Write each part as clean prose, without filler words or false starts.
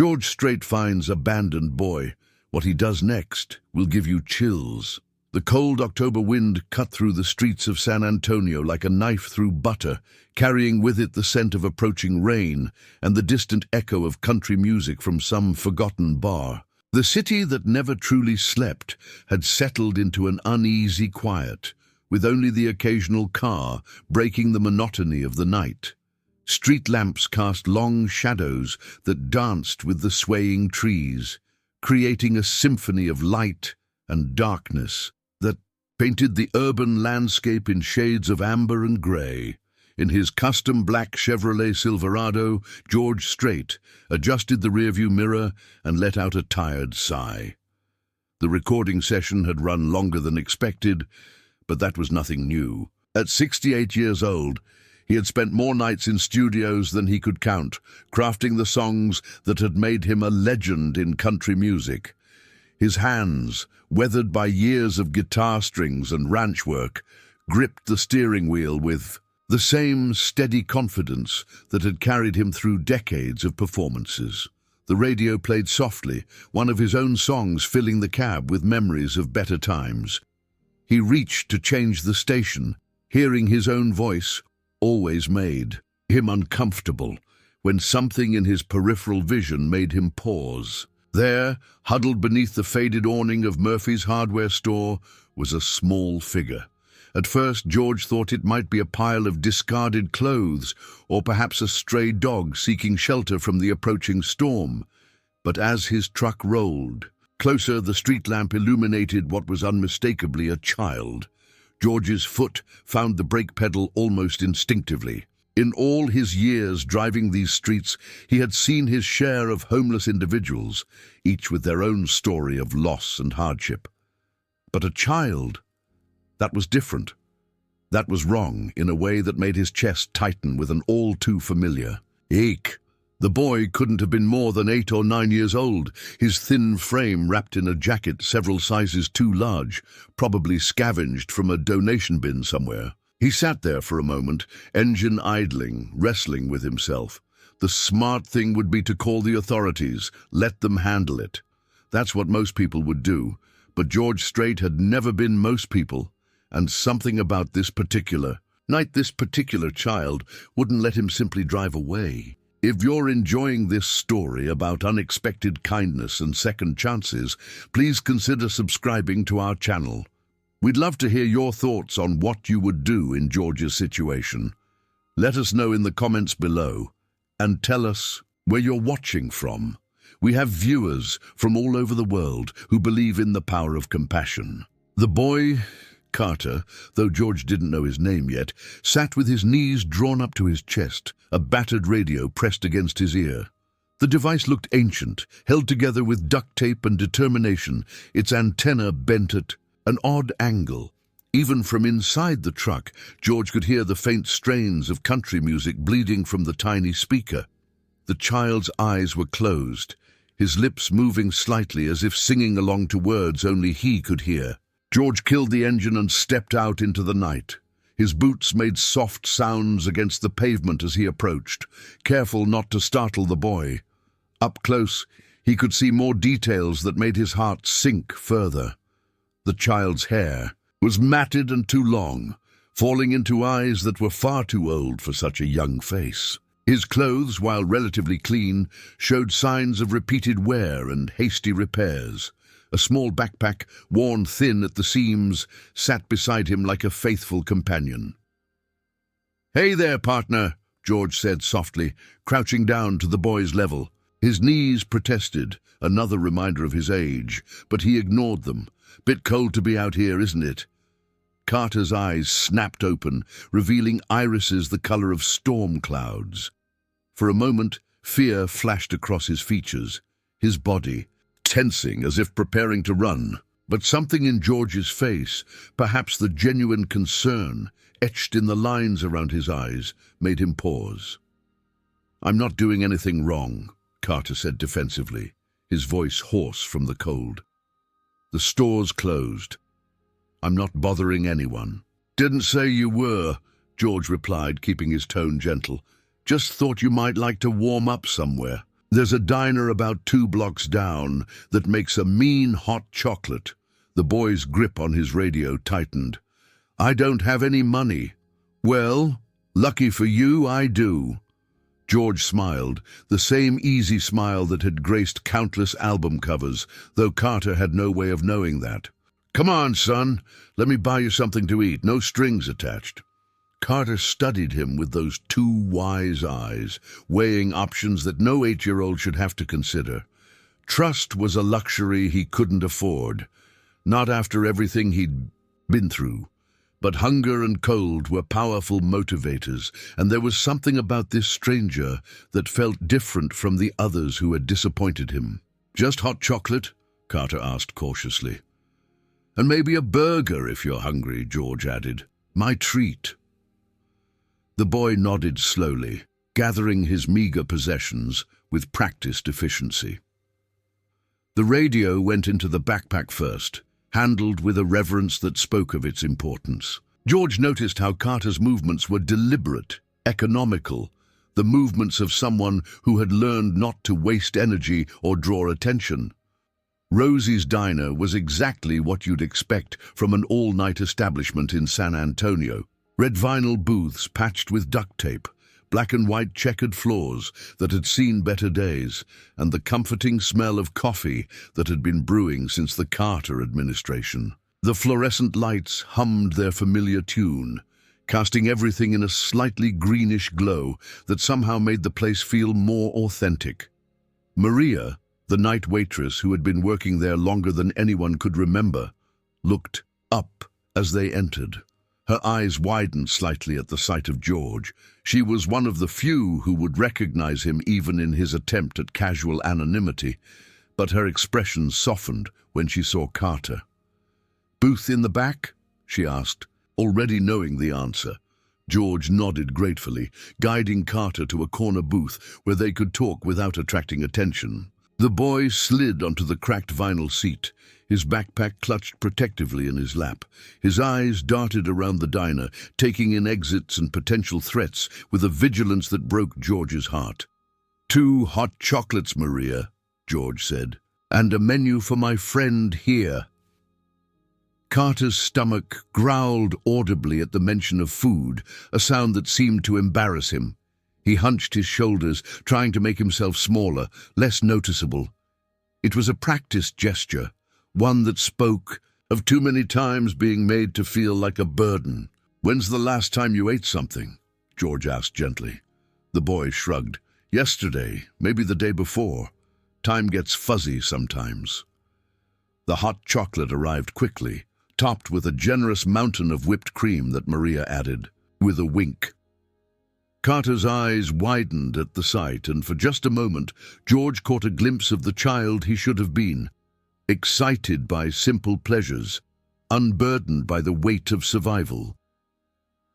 George Strait finds abandoned boy. What he does next will give you chills. The cold October wind cut through the streets of San Antonio like a knife through butter, carrying with it the scent of approaching rain and the distant echo of country music from some forgotten bar. The city that never truly slept had settled into an uneasy quiet, with only the occasional car breaking the monotony of the night. Street lamps cast long shadows that danced with the swaying trees, creating a symphony of light and darkness that painted the urban landscape in shades of amber and grey. In his custom black Chevrolet Silverado, George Strait adjusted the rearview mirror and let out a tired sigh. The recording session had run longer than expected, but that was nothing new. At 68 years old, he had spent more nights in studios than he could count, crafting the songs that had made him a legend in country music. His hands, weathered by years of guitar strings and ranch work, gripped the steering wheel with the same steady confidence that had carried him through decades of performances. The radio played softly, one of his own songs filling the cab with memories of better times. He reached to change the station, hearing his own voice always made him uncomfortable when something in his peripheral vision made him pause. There, huddled beneath the faded awning of Murphy's hardware store, was a small figure. At first, George thought it might be a pile of discarded clothes or perhaps a stray dog seeking shelter from the approaching storm. But as his truck rolled closer, the street lamp illuminated what was unmistakably a child. George's foot found the brake pedal almost instinctively. In all his years driving these streets, he had seen his share of homeless individuals, each with their own story of loss and hardship. But a child, that was different. That was wrong in a way that made his chest tighten with an all-too-familiar ache. The boy couldn't have been more than 8 or 9 years old, his thin frame wrapped in a jacket several sizes too large, probably scavenged from a donation bin somewhere. He sat there for a moment, engine idling, wrestling with himself. The smart thing would be to call the authorities, let them handle it. That's what most people would do, but George Strait had never been most people, and something about this particular child wouldn't let him simply drive away. If you're enjoying this story about unexpected kindness and second chances, please consider subscribing to our channel. We'd love to hear your thoughts on what you would do in George's situation. Let us know in the comments below, and tell us where you're watching from. We have viewers from all over the world who believe in the power of compassion. The boy, Carter, though George didn't know his name yet, sat with his knees drawn up to his chest, a battered radio pressed against his ear. The device looked ancient, held together with duct tape and determination, its antenna bent at an odd angle. Even from inside the truck, George could hear the faint strains of country music bleeding from the tiny speaker. The child's eyes were closed, his lips moving slightly as if singing along to words only he could hear. George killed the engine and stepped out into the night. His boots made soft sounds against the pavement as he approached, careful not to startle the boy. Up close, he could see more details that made his heart sink further. The child's hair was matted and too long, falling into eyes that were far too old for such a young face. His clothes, while relatively clean, showed signs of repeated wear and hasty repairs. A small backpack, worn thin at the seams, sat beside him like a faithful companion. "Hey there, partner," George said softly, crouching down to the boy's level. His knees protested, another reminder of his age, but he ignored them. "Bit cold to be out here, isn't it?" Carter's eyes snapped open, revealing irises the color of storm clouds. For a moment, fear flashed across his features, his body tensing as if preparing to run. But something in George's face, perhaps the genuine concern etched in the lines around his eyes, made him pause. "I'm not doing anything wrong," Carter said defensively, his voice hoarse from the cold. "The store's closed. I'm not bothering anyone." "Didn't say you were," George replied, keeping his tone gentle. "Just thought you might like to warm up somewhere." There's a diner about 2 blocks down that makes a mean hot chocolate. The boy's grip on his radio tightened. I don't have any money. Well, lucky for you, I do. George smiled, the same easy smile that had graced countless album covers, though Carter had no way of knowing that. Come on, son, let me buy you something to eat, no strings attached. Carter studied him with those 2 wise eyes, weighing options that no 8-year-old should have to consider. Trust was a luxury he couldn't afford, not after everything he'd been through. But hunger and cold were powerful motivators, and there was something about this stranger that felt different from the others who had disappointed him. Just hot chocolate? Carter asked cautiously. And maybe a burger if you're hungry, George added. My treat. The boy nodded slowly, gathering his meager possessions with practiced efficiency. The radio went into the backpack first, handled with a reverence that spoke of its importance. George noticed how Carter's movements were deliberate, economical, the movements of someone who had learned not to waste energy or draw attention. Rosie's Diner was exactly what you'd expect from an all-night establishment in San Antonio. Red vinyl booths patched with duct tape, black and white checkered floors that had seen better days, and the comforting smell of coffee that had been brewing since the Carter administration. The fluorescent lights hummed their familiar tune, casting everything in a slightly greenish glow that somehow made the place feel more authentic. Maria, the night waitress who had been working there longer than anyone could remember, looked up as they entered. Her eyes widened slightly at the sight of George. She was one of the few who would recognize him even in his attempt at casual anonymity, but her expression softened when she saw Carter. "Booth in the back?" she asked, already knowing the answer. George nodded gratefully, guiding Carter to a corner booth where they could talk without attracting attention. The boy slid onto the cracked vinyl seat, his backpack clutched protectively in his lap. His eyes darted around the diner, taking in exits and potential threats with a vigilance that broke George's heart. 2 hot chocolates, Maria, George said, and a menu for my friend here. Carter's stomach growled audibly at the mention of food, a sound that seemed to embarrass him. He hunched his shoulders, trying to make himself smaller, less noticeable. It was a practiced gesture, one that spoke of too many times being made to feel like a burden. "When's the last time you ate something?" George asked gently. The boy shrugged. "Yesterday, maybe the day before. Time gets fuzzy sometimes." The hot chocolate arrived quickly, topped with a generous mountain of whipped cream that Maria added, with a wink. Carter's eyes widened at the sight, and for just a moment, George caught a glimpse of the child he should have been, excited by simple pleasures, unburdened by the weight of survival.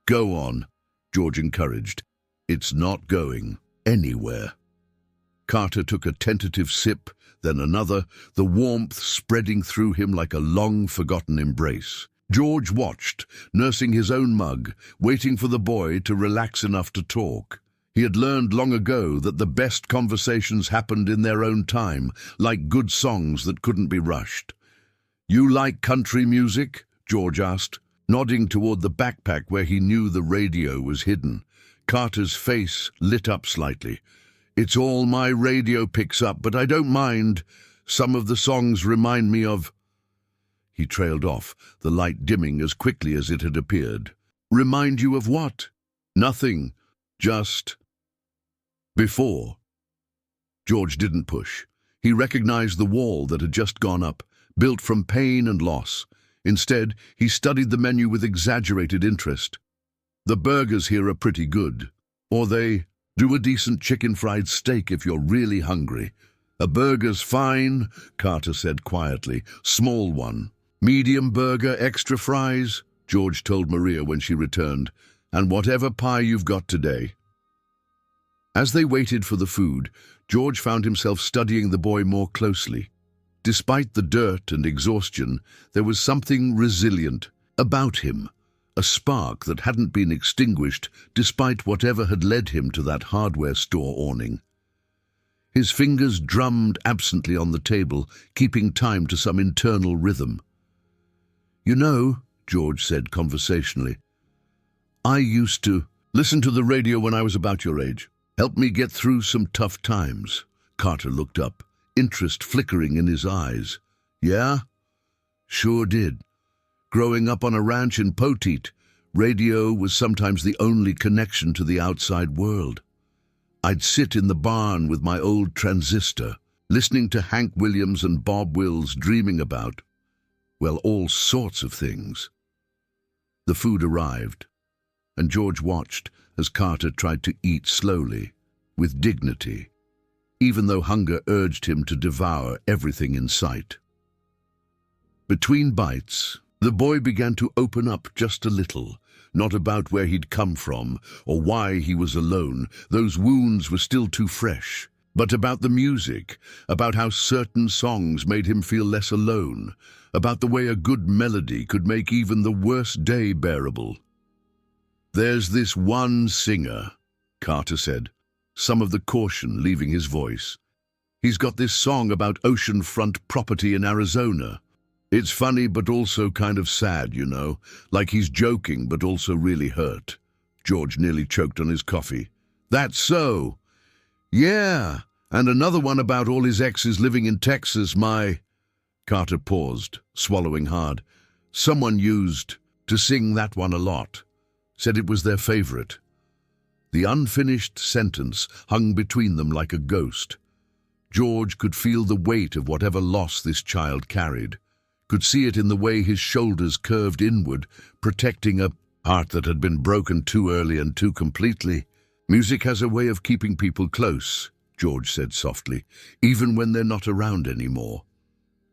"Go on," George encouraged. "It's not going anywhere." Carter took a tentative sip, then another, the warmth spreading through him like a long-forgotten embrace. George watched, nursing his own mug, waiting for the boy to relax enough to talk. He had learned long ago that the best conversations happened in their own time, like good songs that couldn't be rushed. "You like country music?" George asked, nodding toward the backpack where he knew the radio was hidden. Carter's face lit up slightly. "It's all my radio picks up, but I don't mind. Some of the songs remind me of—" He trailed off, the light dimming as quickly as it had appeared. "Remind you of what?" "Nothing. Just—" "Before." George didn't push. He recognized the wall that had just gone up, built from pain and loss. Instead, he studied the menu with exaggerated interest. "The burgers here are pretty good. Or they do a decent chicken fried steak if you're really hungry." "A burger's fine," Carter said quietly. "Small one." "Medium burger, extra fries," George told Maria when she returned. "And whatever pie you've got today." As they waited for the food, George found himself studying the boy more closely. Despite the dirt and exhaustion, there was something resilient about him, a spark that hadn't been extinguished despite whatever had led him to that hardware store awning. His fingers drummed absently on the table, keeping time to some internal rhythm. "You know," George said conversationally, "I used to listen to the radio when I was about your age. Helped me get through some tough times." Carter looked up, interest flickering in his eyes. "Yeah? Sure did. Growing up on a ranch in Poteet, radio was sometimes the only connection to the outside world. I'd sit in the barn with my old transistor, listening to Hank Williams and Bob Wills dreaming about, well, all sorts of things." The food arrived, and George watched as Carter tried to eat slowly, with dignity, even though hunger urged him to devour everything in sight. Between bites, the boy began to open up just a little, not about where he'd come from or why he was alone, those wounds were still too fresh, but about the music, about how certain songs made him feel less alone, about the way a good melody could make even the worst day bearable. "There's this one singer," Carter said, some of the caution leaving his voice. "He's got this song about oceanfront property in Arizona. It's funny but also kind of sad, you know, like he's joking but also really hurt." George nearly choked on his coffee. "That's so. Yeah, and another one about all his exes living in Texas, Carter paused, swallowing hard. "Someone used to sing that one a lot. Said it was their favorite." The unfinished sentence hung between them like a ghost. George could feel the weight of whatever loss this child carried, could see it in the way his shoulders curved inward, protecting a heart that had been broken too early and too completely. "Music has a way of keeping people close," George said softly, "even when they're not around anymore."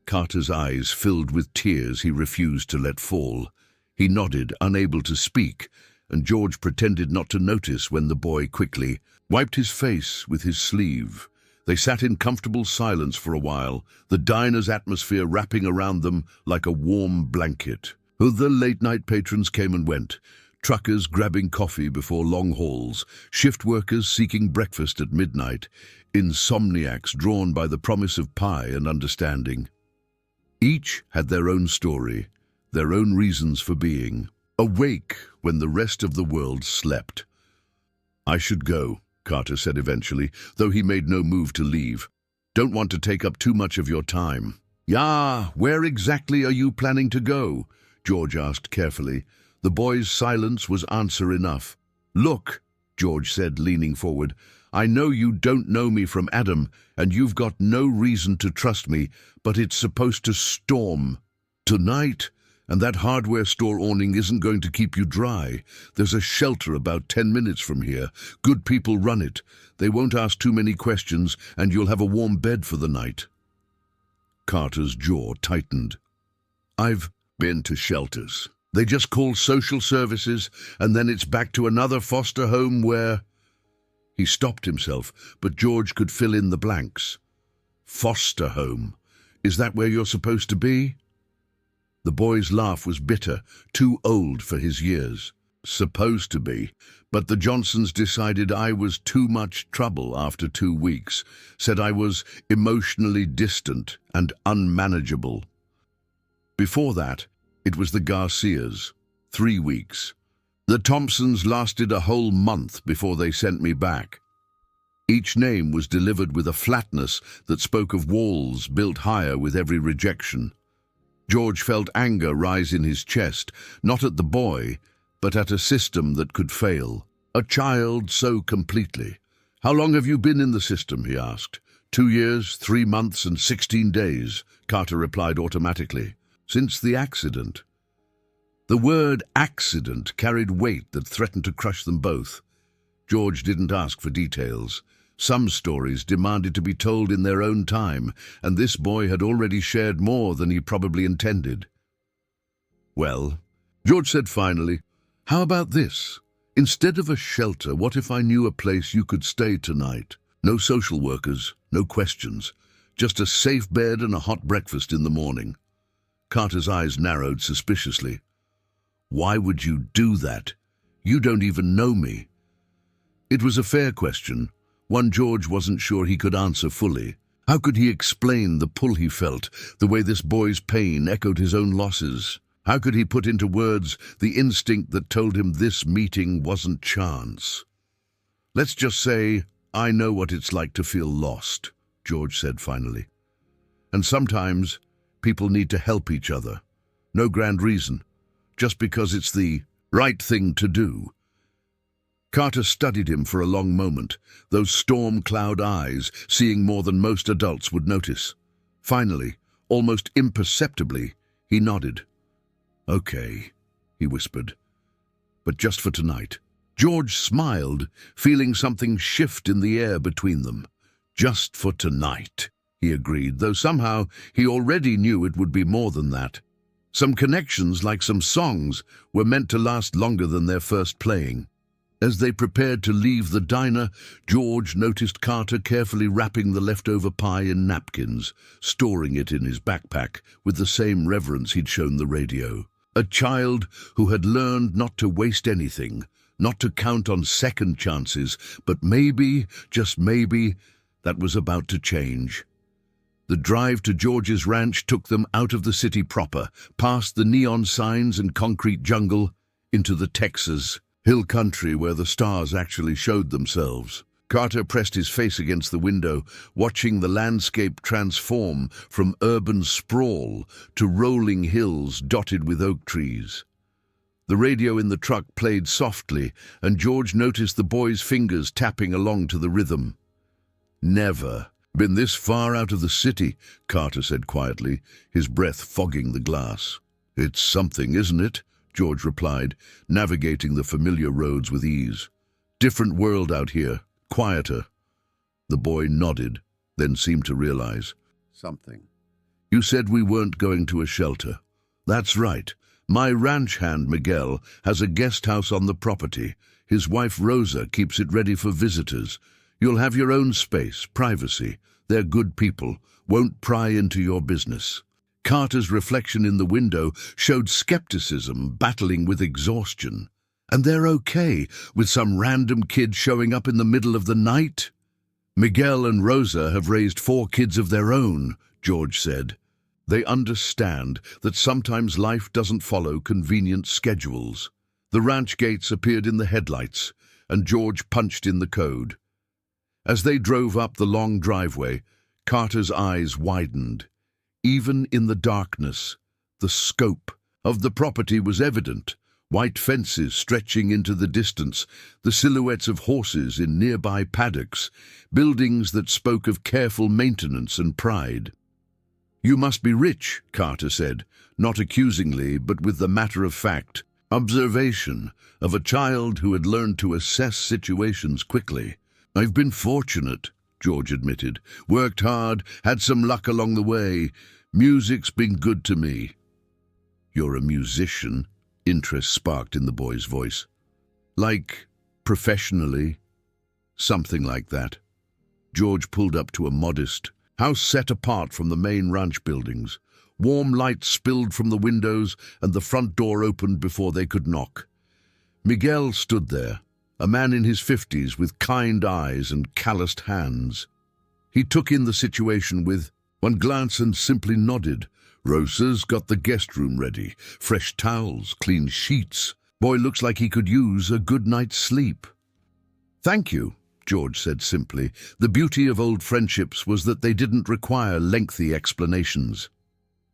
Carter's eyes filled with tears he refused to let fall. He nodded, unable to speak, and George pretended not to notice when the boy quickly wiped his face with his sleeve. They sat in comfortable silence for a while, the diner's atmosphere wrapping around them like a warm blanket. The late-night patrons came and went, truckers grabbing coffee before long hauls, shift workers seeking breakfast at midnight, insomniacs drawn by the promise of pie and understanding. Each had their own story, their own reasons for being, awake when the rest of the world slept. "I should go," Carter said eventually, though he made no move to leave. "Don't want to take up too much of your time." "Yeah, where exactly are you planning to go?" George asked carefully. The boy's silence was answer enough. "Look," George said, leaning forward, "I know you don't know me from Adam, and you've got no reason to trust me, but it's supposed to storm tonight, and that hardware store awning isn't going to keep you dry. There's a shelter about 10 minutes from here. Good people run it. They won't ask too many questions, and you'll have a warm bed for the night." Carter's jaw tightened. "I've been to shelters. They just call social services, and then it's back to another foster home where—" He stopped himself, but George could fill in the blanks. "Foster home. Is that where you're supposed to be?" The boy's laugh was bitter, too old for his years. "Supposed to be, but the Johnsons decided I was too much trouble after 2 weeks, said I was emotionally distant and unmanageable. Before that, it was the Garcias, 3 weeks. The Thompsons lasted a whole month before they sent me back. Each name was delivered with a flatness that spoke of walls built higher with every rejection. George felt anger rise in his chest, not at the boy, but at a system that could fail. A child so completely. "How long have you been in the system?" he asked. 2 years, 3 months, and 16 days, Carter replied automatically. "Since the accident." The word accident carried weight that threatened to crush them both. George didn't ask for details. Some stories demanded to be told in their own time, and this boy had already shared more than he probably intended. "Well," George said finally, "how about this? Instead of a shelter, what if I knew a place you could stay tonight? No social workers, no questions, just a safe bed and a hot breakfast in the morning." Carter's eyes narrowed suspiciously. "Why would you do that? You don't even know me." It was a fair question, One George wasn't sure he could answer fully. How could he explain the pull he felt, the way this boy's pain echoed his own losses? How could he put into words the instinct that told him this meeting wasn't chance? "Let's just say, I know what it's like to feel lost," George said finally. "And sometimes people need to help each other. No grand reason, just because it's the right thing to do." Carter studied him for a long moment, those storm cloud eyes seeing more than most adults would notice. Finally, almost imperceptibly, he nodded. "Okay," he whispered, "but just for tonight." George smiled, feeling something shift in the air between them. "Just for tonight," he agreed, though somehow he already knew it would be more than that. Some connections, like some songs, were meant to last longer than their first playing. As they prepared to leave the diner, George noticed Carter carefully wrapping the leftover pie in napkins, storing it in his backpack with the same reverence he'd shown the radio. A child who had learned not to waste anything, not to count on second chances, but maybe, just maybe, that was about to change. The drive to George's ranch took them out of the city proper, past the neon signs and concrete jungle, into the Texas hill country where the stars actually showed themselves. Carter pressed his face against the window, watching the landscape transform from urban sprawl to rolling hills dotted with oak trees. The radio in the truck played softly, and George noticed the boy's fingers tapping along to the rhythm. "Never been this far out of the city," Carter said quietly, his breath fogging the glass. "It's something, isn't it?" George replied, navigating the familiar roads with ease. "Different world out here, quieter." The boy nodded, then seemed to realize something. "You said we weren't going to a shelter." "That's right. My ranch hand, Miguel, has a guest house on the property. His wife, Rosa, keeps it ready for visitors. You'll have your own space, privacy. They're good people, won't pry into your business." Carter's reflection in the window showed skepticism battling with exhaustion. "And they're okay with some random kid showing up in the middle of the night?" "Miguel and Rosa have raised 4 kids of their own," George said. "They understand that sometimes life doesn't follow convenient schedules." The ranch gates appeared in the headlights, and George punched in the code. As they drove up the long driveway, Carter's eyes widened. Even in the darkness, the scope of the property was evident. White fences stretching into the distance, the silhouettes of horses in nearby paddocks, buildings that spoke of careful maintenance and pride. "You must be rich," Carter said, not accusingly, but with the matter-of-fact observation of a child who had learned to assess situations quickly. "I've been fortunate," George admitted. "Worked hard, had some luck along the way. Music's been good to me." "You're a musician?" Interest sparked in the boy's voice. "Like, professionally?" "Something like that." George pulled up to a modest house set apart from the main ranch buildings. Warm light spilled from the windows, and the front door opened before they could knock. Miguel stood there, a man in his 50s with kind eyes and calloused hands. He took in the situation with one glance and simply nodded. "Rosa's got the guest room ready. Fresh towels, clean sheets. Boy looks like he could use a good night's sleep." "Thank you," George said simply. The beauty of old friendships was that they didn't require lengthy explanations.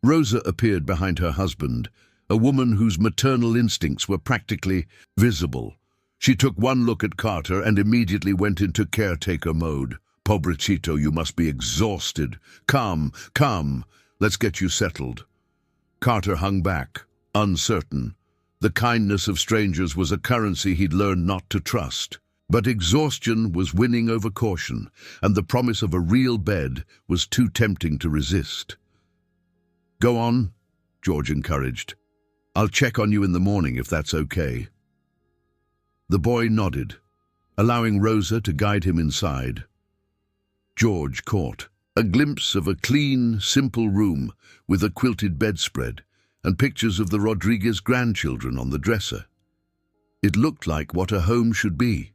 Rosa appeared behind her husband, a woman whose maternal instincts were practically visible. She took one look at Carter and immediately went into caretaker mode. "Pobrecito, you must be exhausted. Come, let's get you settled." Carter hung back, uncertain. The kindness of strangers was a currency he'd learned not to trust. But exhaustion was winning over caution, and the promise of a real bed was too tempting to resist. "Go on," George encouraged. "I'll check on you in the morning if that's okay." The boy nodded, allowing Rosa to guide him inside. George caught a glimpse of a clean, simple room with a quilted bedspread and pictures of the Rodriguez grandchildren on the dresser. It looked like what a home should be.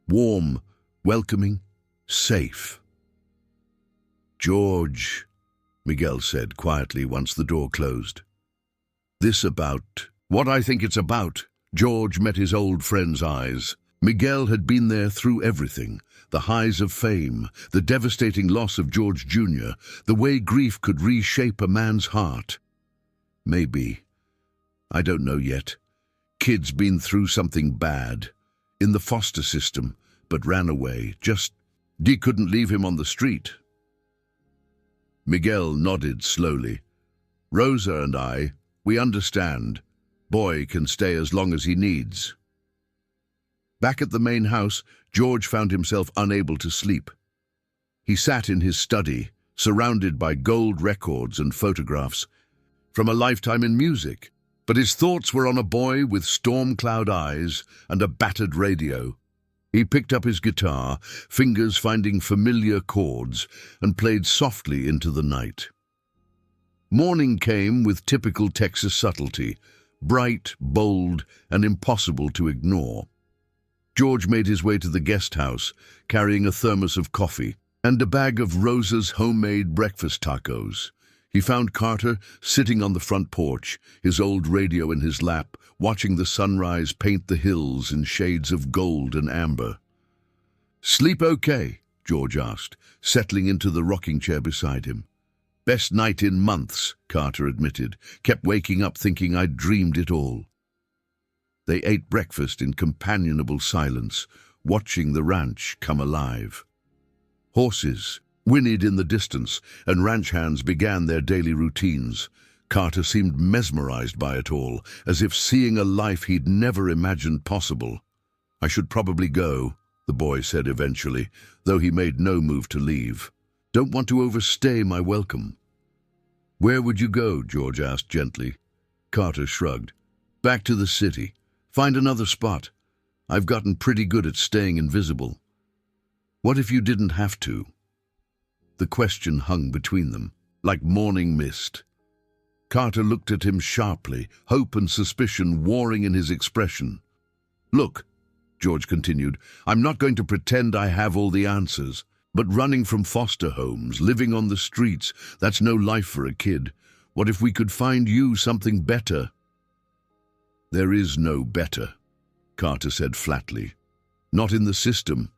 Warm, welcoming, Safe. "George," Miguel said quietly once the door closed. "This about what I think it's about." George met his old friend's eyes. Miguel had been there through everything, the highs of fame, the devastating loss of George Jr., the way grief could reshape a man's heart. "Maybe. I don't know yet. Kid's been through something bad. In the foster system, but ran away. Dee couldn't leave him on the street." Miguel nodded slowly. "Rosa and we understand. Boy can stay as long as he needs." Back at the main house, George found himself unable to sleep. He sat in his study, surrounded by gold records and photographs from a lifetime in music, but his thoughts were on a boy with storm cloud eyes and a battered radio. He picked up his guitar, fingers finding familiar chords, and played softly into the night. Morning came with typical Texas subtlety, bright, bold, and impossible to ignore. George made his way to the guest house, carrying a thermos of coffee and a bag of Rosa's homemade breakfast tacos. He found Carter sitting on the front porch, his old radio in his lap, watching the sunrise paint the hills in shades of gold and amber. "Sleep okay?" George asked, settling into the rocking chair beside him. "Best night in months," Carter admitted. "Kept waking up thinking I'd dreamed it all." They ate breakfast in companionable silence, watching the ranch come alive. Horses whinnied in the distance, and ranch hands began their daily routines. Carter seemed mesmerized by it all, as if seeing a life he'd never imagined possible. "I should probably go," the boy said eventually, though he made no move to leave. "Don't want to overstay my welcome." "Where would you go?" George asked gently. Carter shrugged. "Back to the city. Find another spot. I've gotten pretty good at staying invisible." "What if you didn't have to?" The question hung between them, like morning mist. Carter looked at him sharply, hope and suspicion warring in his expression. "Look," George continued, "I'm not going to pretend I have all the answers, but running from foster homes, living on the streets, that's no life for a kid. What if we could find you something better?" "There is no better," Carter said flatly. "Not in the system.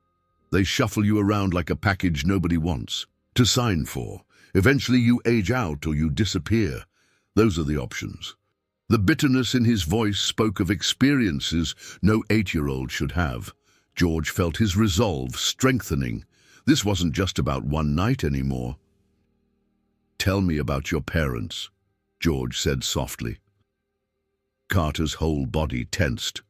They shuffle you around like a package nobody wants to sign for. Eventually you age out or you disappear. Those are the options." The bitterness in his voice spoke of experiences no 8-year-old should have. George felt his resolve strengthening. This wasn't just about one night anymore. "Tell me about your parents," George said softly. Carter's whole body tensed.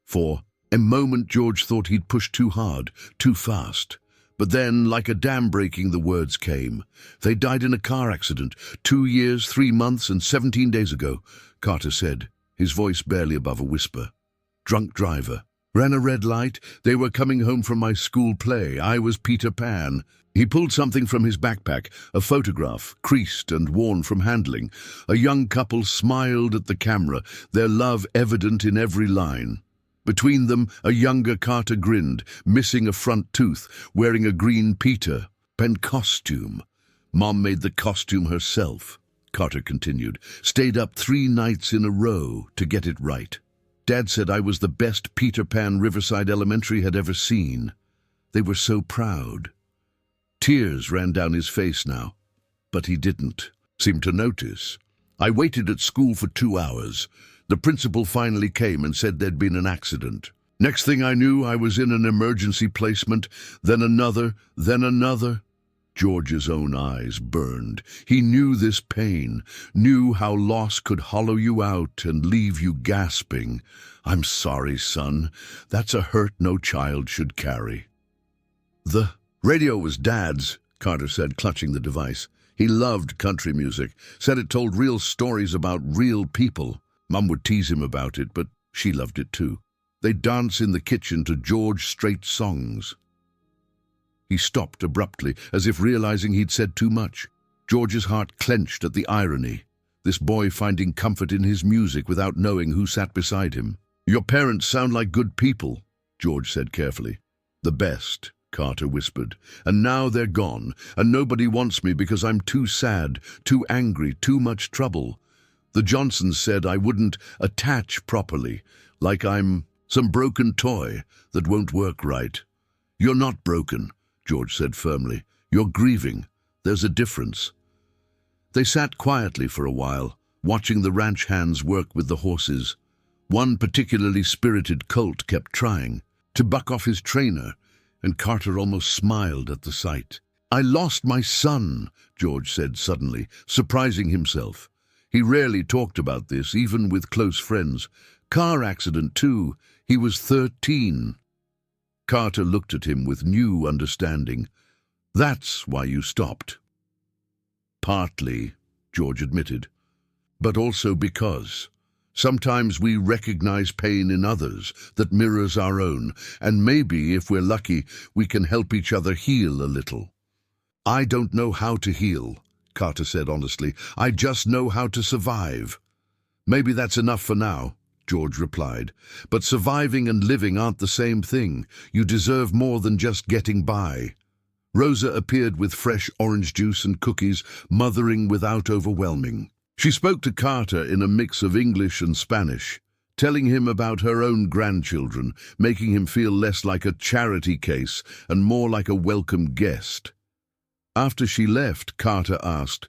For a moment George thought he'd pushed too hard, too fast. But then, like a dam breaking, the words came. "They died in a car accident 2 years, 3 months, and 17 days ago," Carter said, his voice barely above a whisper. "Drunk driver. Ran a red light. They were coming home from my school play. I was Peter Pan." He pulled something from his backpack, a photograph, creased and worn from handling. A young couple smiled at the camera, their love evident in every line. Between them, a younger Carter grinned, missing a front tooth, wearing a green Peter Pan costume. "Mom made the costume herself," Carter continued. "Stayed up 3 nights in a row to get it right. Dad said I was the best Peter Pan Riverside Elementary had ever seen. They were so proud." Tears ran down his face now, but he didn't seem to notice. "I waited at school for 2 hours. The principal finally came and said there'd been an accident. Next thing I knew, I was in an emergency placement, then another, then another." George's own eyes burned. He knew this pain, knew how loss could hollow you out and leave you gasping. "I'm sorry, son. That's a hurt no child should carry." "The radio was Dad's," Carter said, clutching the device. "He loved country music, said it told real stories about real people. Mom would tease him about it, but she loved it too. They'd dance in the kitchen to George Strait songs." He stopped abruptly, as if realizing he'd said too much. George's heart clenched at the irony. This boy finding comfort in his music without knowing who sat beside him. "Your parents sound like good people," George said carefully. "The best," Carter whispered. "And now they're gone, and nobody wants me because I'm too sad, too angry, too much trouble. The Johnsons said I wouldn't attach properly, like I'm some broken toy that won't work right." "You're not broken," George said firmly. "You're grieving. There's a difference." They sat quietly for a while, watching the ranch hands work with the horses. One particularly spirited colt kept trying to buck off his trainer, and Carter almost smiled at the sight. "I lost my son," George said suddenly, surprising himself. He rarely talked about this, even with close friends. "Car accident, too. He was 13. Carter looked at him with new understanding. "That's why you stopped." "Partly," George admitted, "but also because sometimes we recognize pain in others that mirrors our own, and maybe, if we're lucky, we can help each other heal a little." "I don't know how to heal," Carter said honestly. "I just know how to survive." "Maybe that's enough for now," George replied. "But surviving and living aren't the same thing. You deserve more than just getting by." Rosa appeared with fresh orange juice and cookies, mothering without overwhelming. She spoke to Carter in a mix of English and Spanish, telling him about her own grandchildren, making him feel less like a charity case and more like a welcome guest. After she left, Carter asked,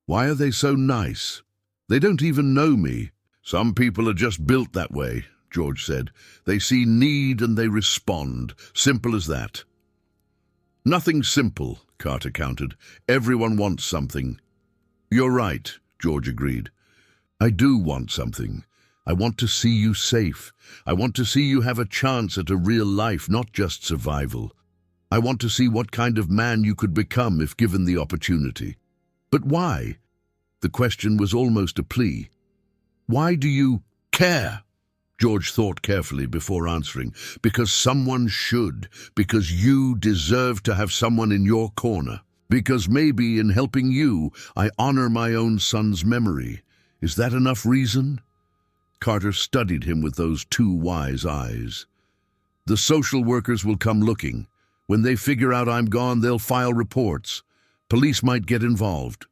"Why are they so nice? They don't even know me." "Some people are just built that way," George said. "They see need and they respond. Simple as that." "Nothing simple," Carter countered. "Everyone wants something." "You're right," George agreed. "I do want something. I want to see you safe. I want to see you have a chance at a real life, not just survival. I want to see what kind of man you could become if given the opportunity." "But why?" The question was almost a plea. "Why do you care?" George thought carefully before answering. "Because someone should. Because you deserve to have someone in your corner. Because maybe in helping you, I honor my own son's memory. Is that enough reason?" Carter studied him with those two wise eyes. "The social workers will come looking. When they figure out I'm gone, they'll file reports. Police might get involved.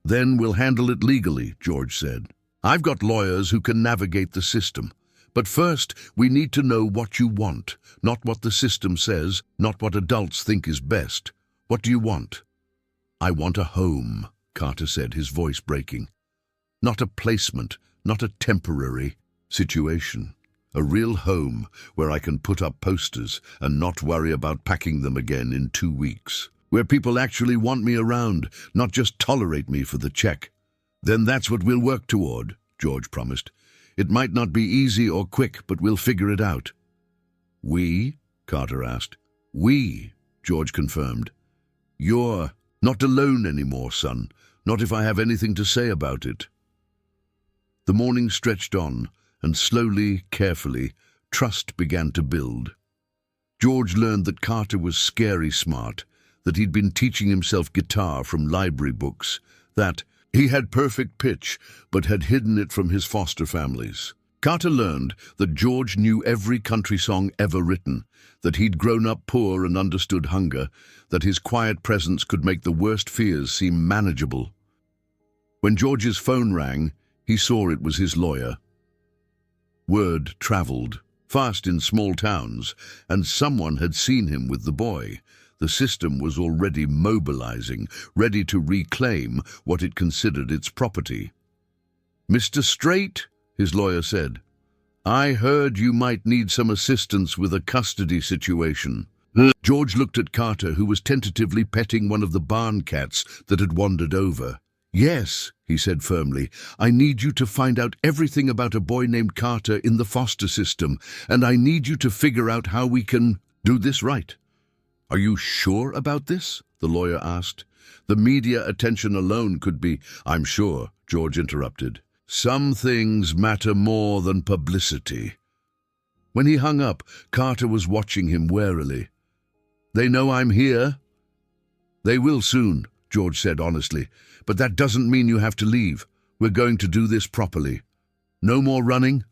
Then we'll handle it legally," George said. "I've got lawyers who can navigate the system. But first, we need to know what you want, not what the system says, not what adults think is best. What do you want?" "I want a home," Carter said, his voice breaking. "Not a placement, not a temporary situation. A real home where I can put up posters and not worry about packing them again in 2 weeks. Where people actually want me around, not just tolerate me for the check." "Then that's what we'll work toward," George promised. "It might not be easy or quick, but we'll figure it out." "We?" Carter asked. "We," George confirmed. "You're not alone anymore, son. Not if I have anything to say about it." The morning stretched on, and slowly, carefully, trust began to build. George learned that Carter was scary smart, that he'd been teaching himself guitar from library books, that he had perfect pitch, but had hidden it from his foster families. Carter learned that George knew every country song ever written, that he'd grown up poor and understood hunger, that his quiet presence could make the worst fears seem manageable. When George's phone rang, he saw it was his lawyer. Word traveled fast in small towns, and someone had seen him with the boy. The system was already mobilizing, ready to reclaim what it considered its property. "Mr. Strait," his lawyer said, "I heard you might need some assistance with a custody situation." George looked at Carter, who was tentatively petting one of the barn cats that had wandered over. "Yes," he said firmly, "I need you to find out everything about a boy named Carter in the foster system, and I need you to figure out how we can do this right." "Are you sure about this?" the lawyer asked. "The media attention alone could be—" "I'm sure," George interrupted. "Some things matter more than publicity." When he hung up, Carter was watching him warily. "They know I'm here?" "They will soon," George said honestly. "But that doesn't mean you have to leave. We're going to do this properly. No more running,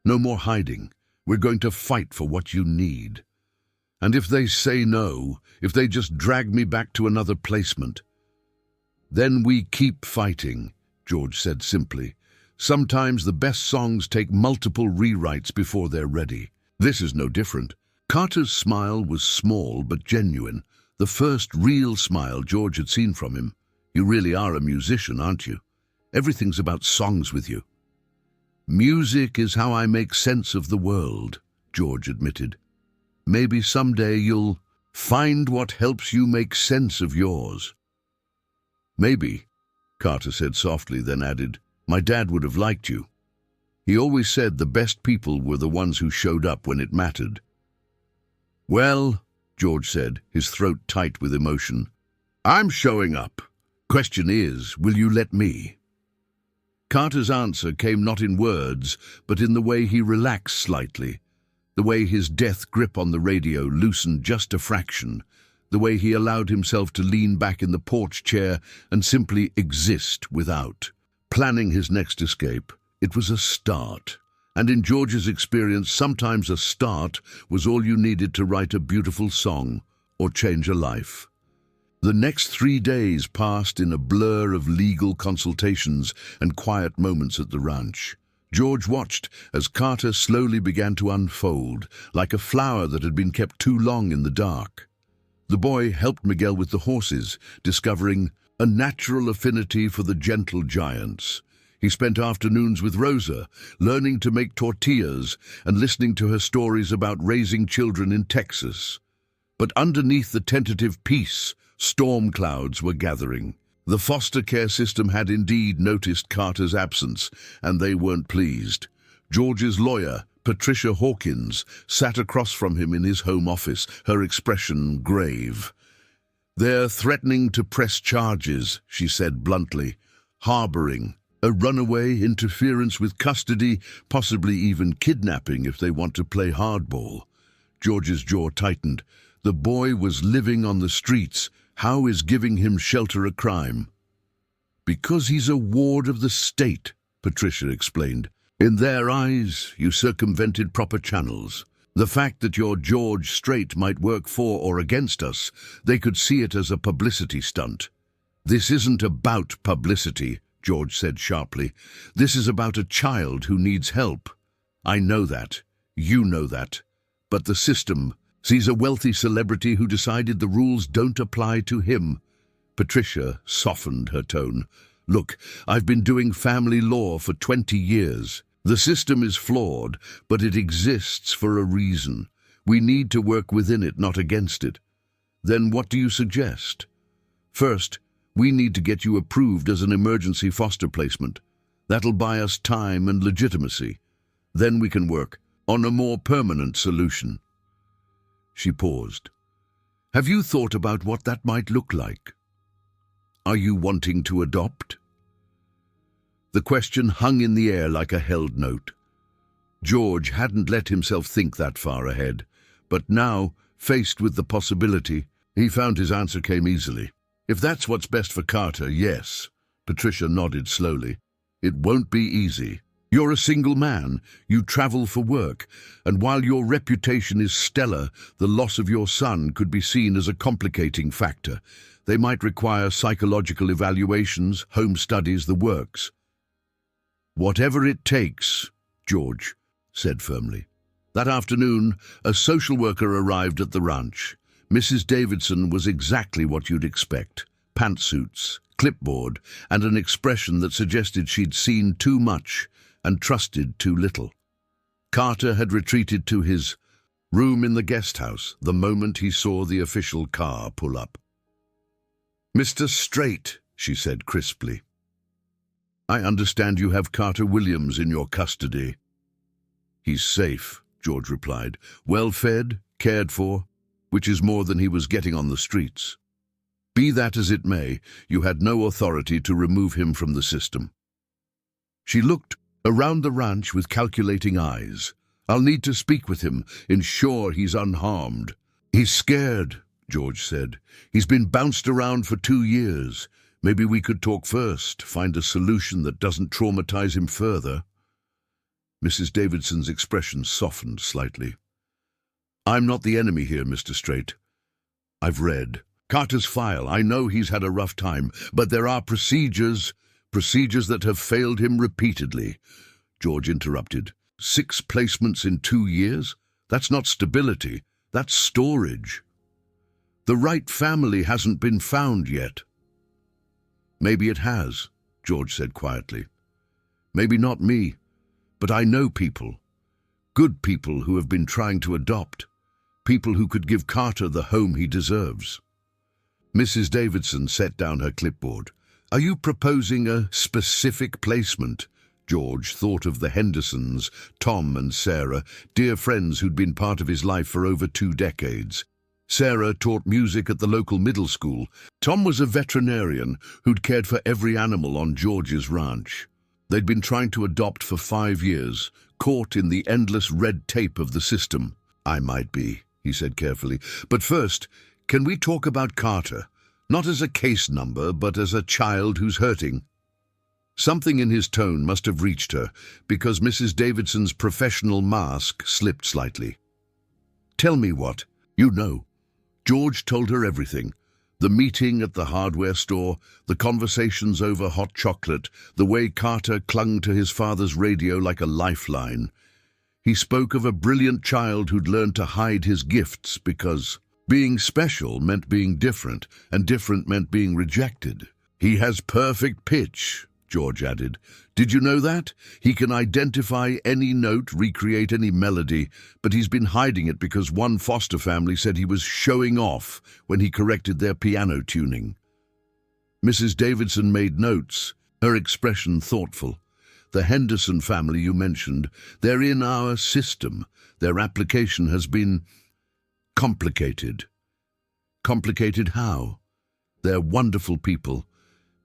no more hiding. We're going to fight for what you need." And if they say no, if they just drag me back to another placement, then we keep fighting, George said simply. Sometimes the best songs take multiple rewrites before they're ready. This is no different. Carter's smile was small but genuine, the first real smile George had seen from him. You really are a musician, aren't you? Everything's about songs with you. Music is how I make sense of the world, George admitted. Maybe someday you'll find what helps you make sense of yours. Maybe, Carter said softly, then added, my dad would have liked you. He always said the best people were the ones who showed up when it mattered. Well, George said, his throat tight with emotion, I'm showing up. Question is, will you let me? Carter's answer came not in words, but in the way he relaxed slightly, the way his death grip on the radio loosened just a fraction, the way he allowed himself to lean back in the porch chair and simply exist without planning his next escape. It was a start, and in George's experience, sometimes a start was all you needed to write a beautiful song or change a life. The next 3 days passed in a blur of legal consultations and quiet moments at the ranch. George watched as Carter slowly began to unfold, like a flower that had been kept too long in the dark. The boy helped Miguel with the horses, discovering a natural affinity for the gentle giants. He spent afternoons with Rosa, learning to make tortillas and listening to her stories about raising children in Texas. But underneath the tentative peace, storm clouds were gathering. The foster care system had indeed noticed Carter's absence, and they weren't pleased. George's lawyer, Patricia Hawkins, sat across from him in his home office, her expression grave. They're threatening to press charges, she said bluntly. Harboring, a runaway, interference with custody, possibly even kidnapping if they want to play hardball. George's jaw tightened. The boy was living on the streets. How is giving him shelter a crime? Because he's a ward of the state, Patricia explained. In their eyes, you circumvented proper channels. The fact that your George Strait might work for or against us, they could see it as a publicity stunt. This isn't about publicity, George said sharply. This is about a child who needs help. I know that. You know that. But the system sees a wealthy celebrity who decided the rules don't apply to him. Patricia softened her tone. Look, I've been doing family law for 20 years. The system is flawed, but it exists for a reason. We need to work within it, not against it. Then what do you suggest? First, we need to get you approved as an emergency foster placement. That'll buy us time and legitimacy. Then we can work on a more permanent solution. She paused. Have you thought about what that might look like? Are you wanting to adopt? The question hung in the air like a held note. George hadn't let himself think that far ahead, but now, faced with the possibility, he found his answer came easily. If that's what's best for Carter, yes. Patricia nodded slowly. It won't be easy. You're a single man, you travel for work, and while your reputation is stellar, the loss of your son could be seen as a complicating factor. They might require psychological evaluations, home studies, the works. Whatever it takes, George said firmly. That afternoon, a social worker arrived at the ranch. Mrs. Davidson was exactly what you'd expect. Pantsuits, clipboard, and an expression that suggested she'd seen too much and trusted too little. Carter had retreated to his room in the guest house the moment he saw the official car pull up. Mr. Strait, she said crisply. I understand you have Carter Williams in your custody. He's safe, George replied. Well fed, cared for, which is more than he was getting on the streets. Be that as it may, you had no authority to remove him from the system. She looked around the ranch with calculating eyes. I'll need to speak with him, ensure he's unharmed. He's scared, George said. He's been bounced around for 2 years. Maybe we could talk first, find a solution that doesn't traumatize him further. Mrs. Davidson's expression softened slightly. I'm not the enemy here, Mr. Strait. I've read Carter's file. I know he's had a rough time, but there are procedures that have failed him repeatedly. George interrupted. 6 placements in 2 years? That's not stability, that's storage. The right family hasn't been found yet. Maybe it has, George said quietly. Maybe not me, but I know people. Good people who have been trying to adopt. People who could give Carter the home he deserves. Mrs. Davidson set down her clipboard. Are you proposing a specific placement? George thought of the Hendersons, Tom and Sarah, dear friends who'd been part of his life for over 2 decades. Sarah taught music at the local middle school. Tom was a veterinarian who'd cared for every animal on George's ranch. They'd been trying to adopt for 5 years, caught in the endless red tape of the system. I might be, he said carefully. But first, can we talk about Carter? Not as a case number, but as a child who's hurting. Something in his tone must have reached her, because Mrs. Davidson's professional mask slipped slightly. Tell me what. You know. George told her everything. The meeting at the hardware store, the conversations over hot chocolate, the way Carter clung to his father's radio like a lifeline. He spoke of a brilliant child who'd learned to hide his gifts because being special meant being different, and different meant being rejected. He has perfect pitch, George added. Did you know that? He can identify any note, recreate any melody, but he's been hiding it because one foster family said he was showing off when he corrected their piano tuning. Mrs. Davidson made notes, her expression thoughtful. The Henderson family you mentioned, they're in our system. Their application has been complicated. Complicated how? They're wonderful people,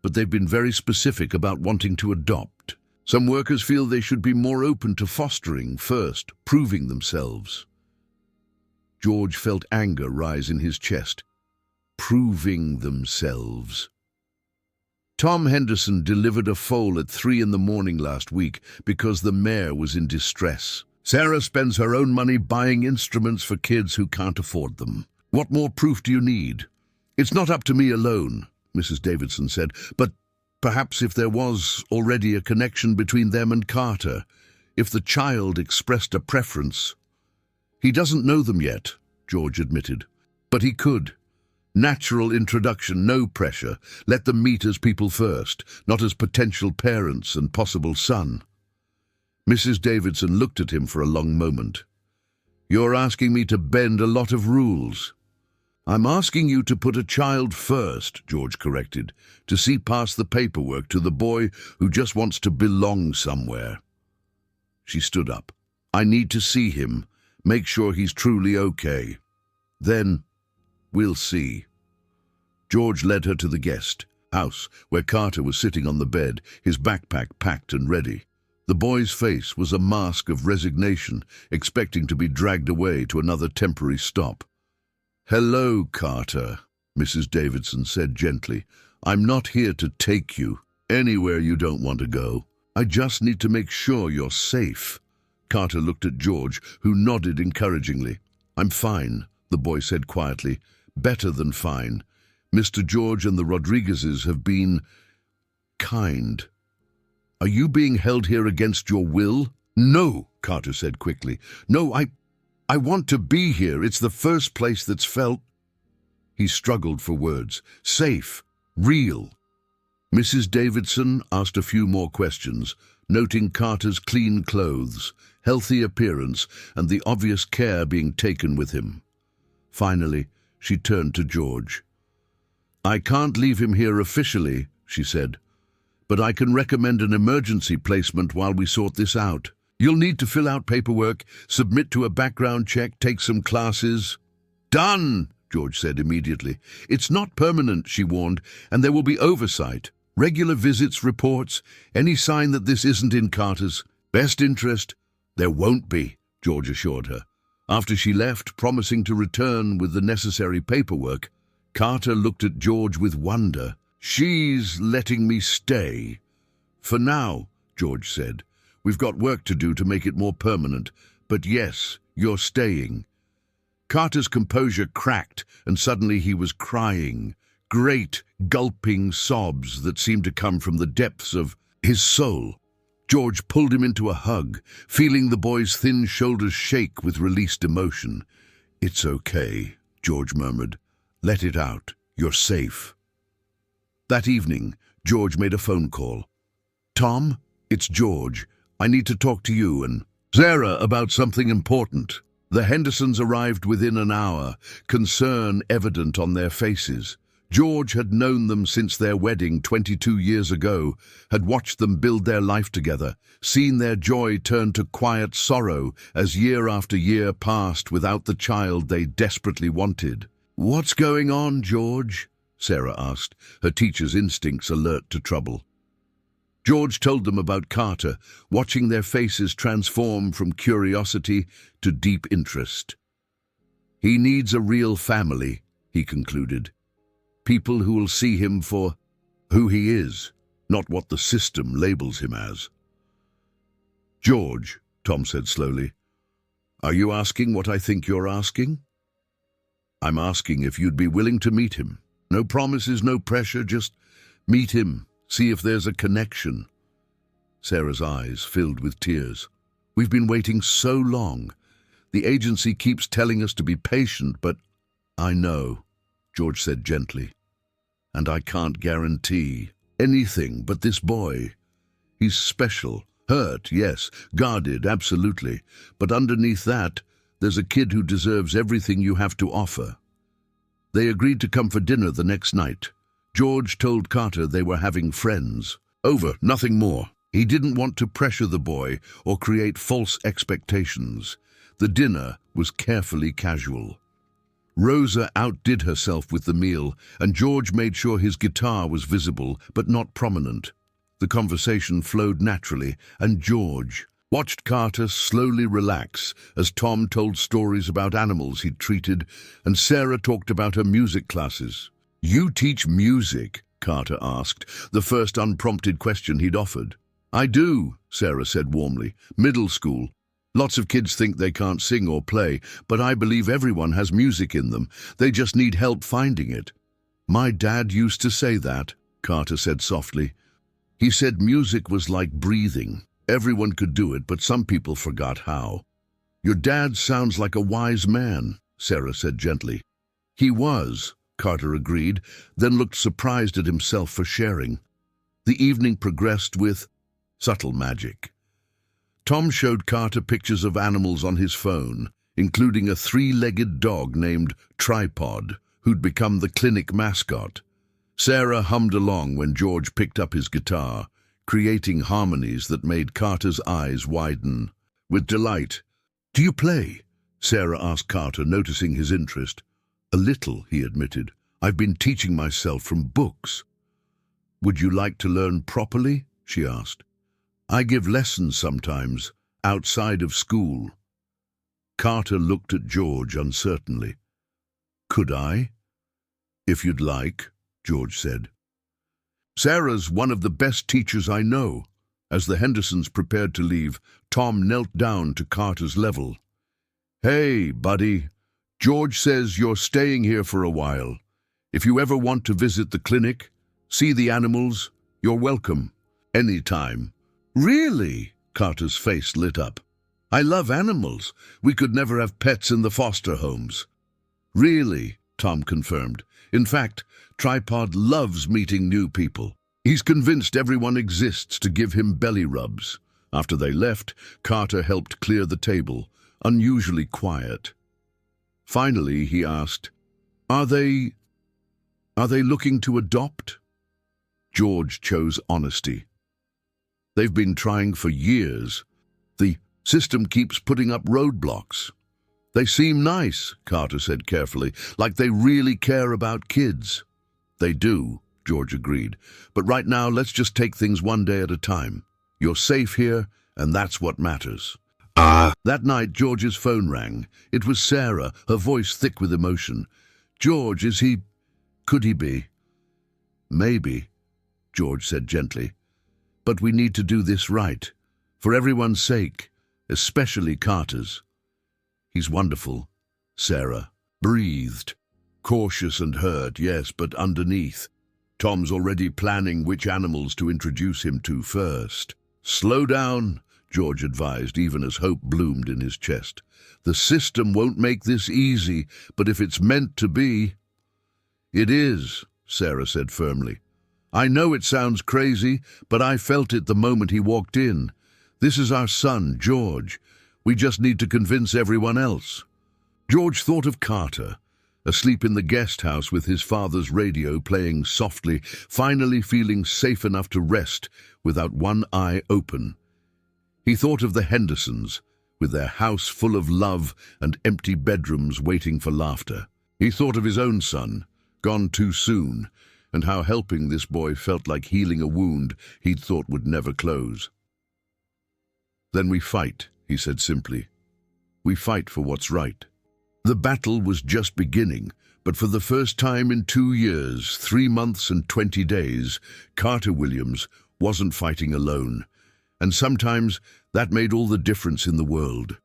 but they've been very specific about wanting to adopt. Some workers feel they should be more open to fostering first, proving themselves. George felt anger rise in his chest. Proving themselves. Tom Henderson delivered a foal at 3 a.m. last week because the mare was in distress. Sarah spends her own money buying instruments for kids who can't afford them. What more proof do you need? It's not up to me alone, Mrs. Davidson said, but perhaps if there was already a connection between them and Carter, if the child expressed a preference. He doesn't know them yet, George admitted, but he could. Natural introduction, no pressure. Let them meet as people first, not as potential parents and possible son. Mrs. Davidson looked at him for a long moment. You're asking me to bend a lot of rules. I'm asking you to put a child first, George corrected, to see past the paperwork to the boy who just wants to belong somewhere. She stood up. I need to see him, make sure he's truly okay. Then we'll see. George led her to the guest house, where Carter was sitting on the bed, his backpack packed and ready. The boy's face was a mask of resignation, expecting to be dragged away to another temporary stop. Hello, Carter, Mrs. Davidson said gently. I'm not here to take you anywhere you don't want to go. I just need to make sure you're safe. Carter looked at George, who nodded encouragingly. I'm fine, the boy said quietly. Better than fine. Mr. George and the Rodriguezes have been kind. Are you being held here against your will? No, Carter said quickly. No, I want to be here. It's the first place that's felt... He struggled for words. Safe. Real. Mrs. Davidson asked a few more questions, noting Carter's clean clothes, healthy appearance, and the obvious care being taken with him. Finally, she turned to George. I can't leave him here officially, she said, but I can recommend an emergency placement while we sort this out. You'll need to fill out paperwork, submit to a background check, take some classes. Done, George said immediately. It's not permanent, she warned, and there will be oversight. Regular visits, reports, any sign that this isn't in Carter's best interest. There won't be, George assured her. After she left, promising to return with the necessary paperwork, Carter looked at George with wonder. She's letting me stay. For now, George said. We've got work to do to make it more permanent, but yes, you're staying. Carter's composure cracked, and suddenly he was crying. Great, gulping sobs that seemed to come from the depths of his soul. George pulled him into a hug, feeling the boy's thin shoulders shake with released emotion. "It's okay," George murmured. "Let it out. You're safe." That evening, George made a phone call. "Tom, it's George. I need to talk to you and Sarah about something important." The Hendersons arrived within an hour, concern evident on their faces. George had known them since their wedding 22 years ago, had watched them build their life together, seen their joy turn to quiet sorrow as year after year passed without the child they desperately wanted. "What's going on, George?" Sarah asked, her teacher's instincts alert to trouble. George told them about Carter, watching their faces transform from curiosity to deep interest. "He needs a real family," he concluded. "People who will see him for who he is, not what the system labels him as." "George," Tom said slowly, "are you asking what I think you're asking?" "I'm asking if you'd be willing to meet him. No promises, no pressure, just meet him, see if there's a connection." Sarah's eyes filled with tears. "We've been waiting so long. The agency keeps telling us to be patient, but—" "I know," George said gently. "And I can't guarantee anything but this boy. He's special, hurt, yes, guarded, absolutely. But underneath that, there's a kid who deserves everything you have to offer." They agreed to come for dinner the next night. George told Carter they were having friends. Over, nothing more. He didn't want to pressure the boy or create false expectations. The dinner was carefully casual. Rosa outdid herself with the meal, and George made sure his guitar was visible but not prominent. The conversation flowed naturally, and George watched Carter slowly relax as Tom told stories about animals he'd treated, and Sarah talked about her music classes. "You teach music?" Carter asked, the first unprompted question he'd offered. "I do," Sarah said warmly. "Middle school. Lots of kids think they can't sing or play, but I believe everyone has music in them. They just need help finding it." "My dad used to say that," Carter said softly. "He said music was like breathing. Everyone could do it, but some people forgot how." "Your dad sounds like a wise man," Sarah said gently. "He was," Carter agreed, then looked surprised at himself for sharing. The evening progressed with subtle magic. Tom showed Carter pictures of animals on his phone, including a three-legged dog named Tripod, who'd become the clinic mascot. Sarah hummed along when George picked up his guitar, creating harmonies that made Carter's eyes widen with delight. "Do you play?" Sarah asked Carter, noticing his interest. "A little," he admitted. "I've been teaching myself from books." "Would you like to learn properly?" she asked. "I give lessons sometimes, outside of school." Carter looked at George uncertainly. "Could I?" "If you'd like," George said. "Sarah's one of the best teachers I know." As the Hendersons prepared to leave, Tom knelt down to Carter's level. "Hey, buddy. George says you're staying here for a while. If you ever want to visit the clinic, see the animals, you're welcome. Anytime." "Really?" Carter's face lit up. "I love animals. We could never have pets in the foster homes." "Really?" Tom confirmed. "In fact, Tripod loves meeting new people. He's convinced everyone exists to give him belly rubs." After they left, Carter helped clear the table, unusually quiet. Finally, he asked, Are they looking to adopt?" George chose honesty. "They've been trying for years. The system keeps putting up roadblocks." "They seem nice," Carter said carefully, "like they really care about kids." "They do," George agreed. "But right now, let's just take things one day at a time. You're safe here, and that's what matters." That night, George's phone rang. It was Sarah, her voice thick with emotion. "George, is he... could he be?" "Maybe," George said gently. "But we need to do this right, for everyone's sake, especially Carter's. He's wonderful, Sarah breathed. Cautious and hurt, yes, but underneath, Tom's already planning which animals to introduce him to first. "Slow down," George advised, even as hope bloomed in his chest. "The system won't make this easy, but if it's meant to be—" "It is," Sarah said firmly. "I know it sounds crazy, but I felt it the moment he walked in. This is our son, George. We just need to convince everyone else." George thought of Carter, asleep in the guest house with his father's radio playing softly, finally feeling safe enough to rest without one eye open. He thought of the Hendersons, with their house full of love and empty bedrooms waiting for laughter. He thought of his own son, gone too soon, and how helping this boy felt like healing a wound he'd thought would never close. "Then we fight," he said simply. "We fight for what's right." The battle was just beginning, but for the first time in 2 years, 3 months and 20 days, Carter Williams wasn't fighting alone, and sometimes that made all the difference in the world.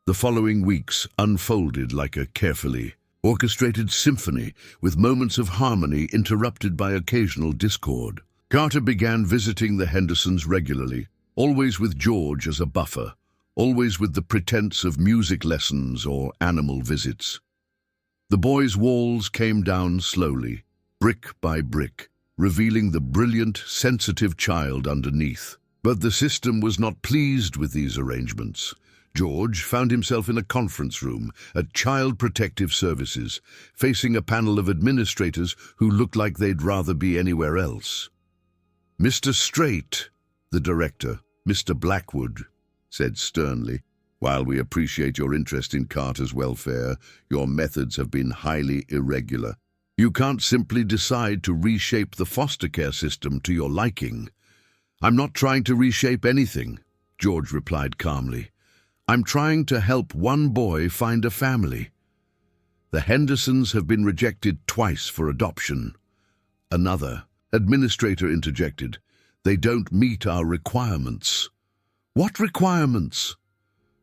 The following weeks unfolded like a carefully orchestrated symphony, with moments of harmony interrupted by occasional discord. Carter began visiting the Hendersons regularly, always with George as a buffer, always with the pretense of music lessons or animal visits. The boys' walls came down slowly, brick by brick, revealing the brilliant, sensitive child underneath. But the system was not pleased with these arrangements. George found himself in a conference room at Child Protective Services, facing a panel of administrators who looked like they'd rather be anywhere else. "Mr. Strait," the director, Mr. Blackwood, said sternly, "while we appreciate your interest in Carter's welfare, your methods have been highly irregular. You can't simply decide to reshape the foster care system to your liking." "I'm not trying to reshape anything," George replied calmly. "I'm trying to help one boy find a family. The Hendersons have been rejected twice for adoption." Another administrator interjected, "They don't meet our requirements." "What requirements?"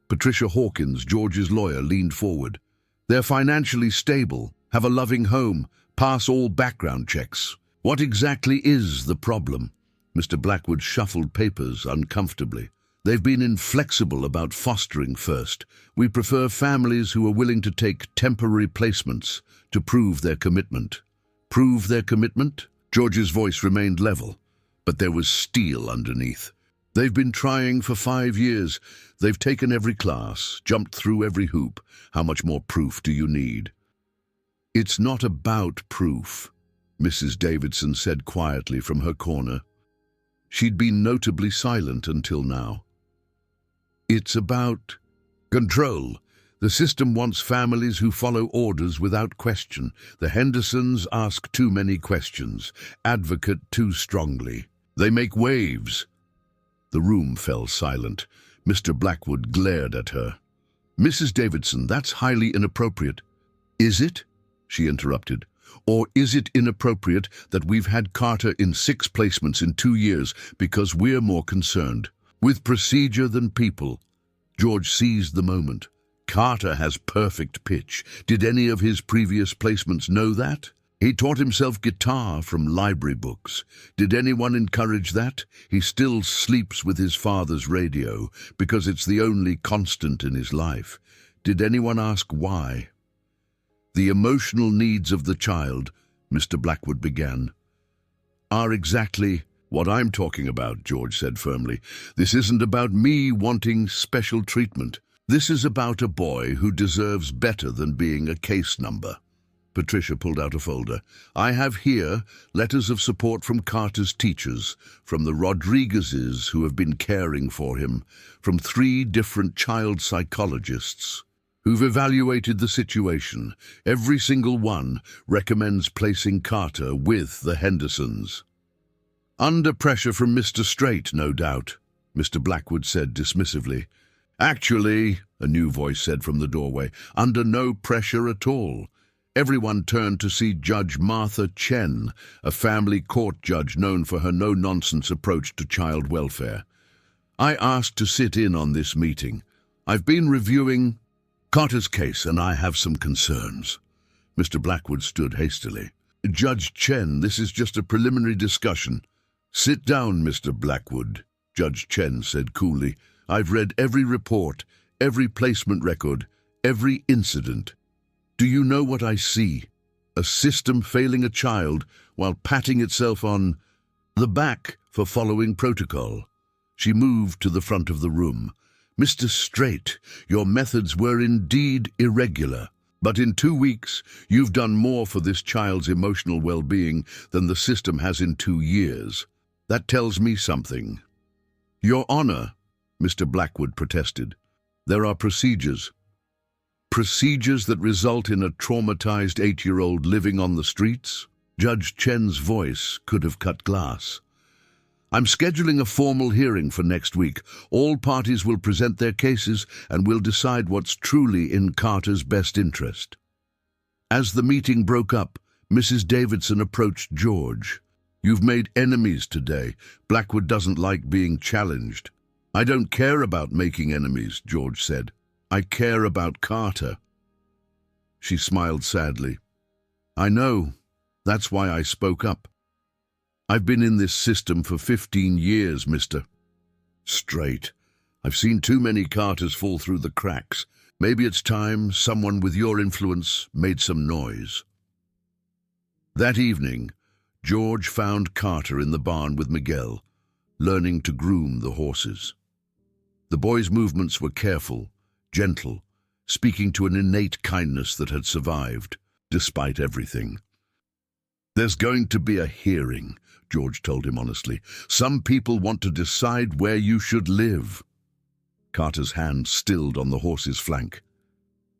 Patricia Hawkins, George's lawyer, leaned forward. "They're financially stable, have a loving home, pass all background checks." "What exactly is the problem?" Mr. Blackwood shuffled papers uncomfortably. "They've been inflexible about fostering first. We prefer families who are willing to take temporary placements to prove their commitment." "Prove their commitment?" George's voice remained level, but there was steel underneath. "They've been trying for 5 years. They've taken every class, jumped through every hoop. How much more proof do you need?" "It's not about proof," Mrs. Davidson said quietly from her corner. She'd been notably silent until now. "It's about control. The system wants families who follow orders without question. The Hendersons ask too many questions, advocate too strongly. They make waves." The room fell silent. Mr. Blackwood glared at her. "Mrs. Davidson, that's highly inappropriate." "Is it?" she interrupted. "Or is it inappropriate that we've had Carter in 6 placements in 2 years because we're more concerned with procedure than people?" George seized the moment. "Carter has perfect pitch. Did any of his previous placements know that? He taught himself guitar from library books. Did anyone encourage that? He still sleeps with his father's radio because it's the only constant in his life. Did anyone ask why?" "The emotional needs of the child," Mr. Blackwood began, "are exactly what I'm talking about," George said firmly. "This isn't about me wanting special treatment. This is about a boy who deserves better than being a case number." Patricia pulled out a folder. "I have here letters of support from Carter's teachers, from the Rodriguezes who have been caring for him, from 3 different child psychologists who've evaluated the situation. Every single one recommends placing Carter with the Hendersons." "Under pressure from Mr. Strait, no doubt," Mr. Blackwood said dismissively. "Actually," a new voice said from the doorway, "under no pressure at all. Everyone turned to see Judge Martha Chen, a family court judge known for her no-nonsense approach to child welfare. I asked to sit in on this meeting. I've been reviewing—" Carter's case, and I have some concerns. Mr. Blackwood stood hastily. Judge Chen, this is just a preliminary discussion. Sit down, Mr. Blackwood, Judge Chen said coolly. I've read every report, every placement record, every incident. Do you know what I see? A system failing a child while patting itself on the back for following protocol. She moved to the front of the room. Mr. Strait, your methods were indeed irregular, but in 2 weeks you've done more for this child's emotional well-being than the system has in 2 years. That tells me something. Your Honor, Mr. Blackwood protested. There are procedures. Procedures that result in a traumatized 8-year-old living on the streets? Judge Chen's voice could have cut glass. I'm scheduling a formal hearing for next week. All parties will present their cases and we'll decide what's truly in Carter's best interest. As the meeting broke up, Mrs. Davidson approached George. You've made enemies today. Blackwood doesn't like being challenged. I don't care about making enemies, George said. I care about Carter. She smiled sadly. I know. That's why I spoke up. I've been in this system for 15 years, Mr. Strait. I've seen too many Carters fall through the cracks. Maybe it's time someone with your influence made some noise. That evening, George found Carter in the barn with Miguel, learning to groom the horses. The boy's movements were careful, gentle, speaking to an innate kindness that had survived, despite everything. There's going to be a hearing, George told him honestly. Some people want to decide where you should live. Carter's hand stilled on the horse's flank.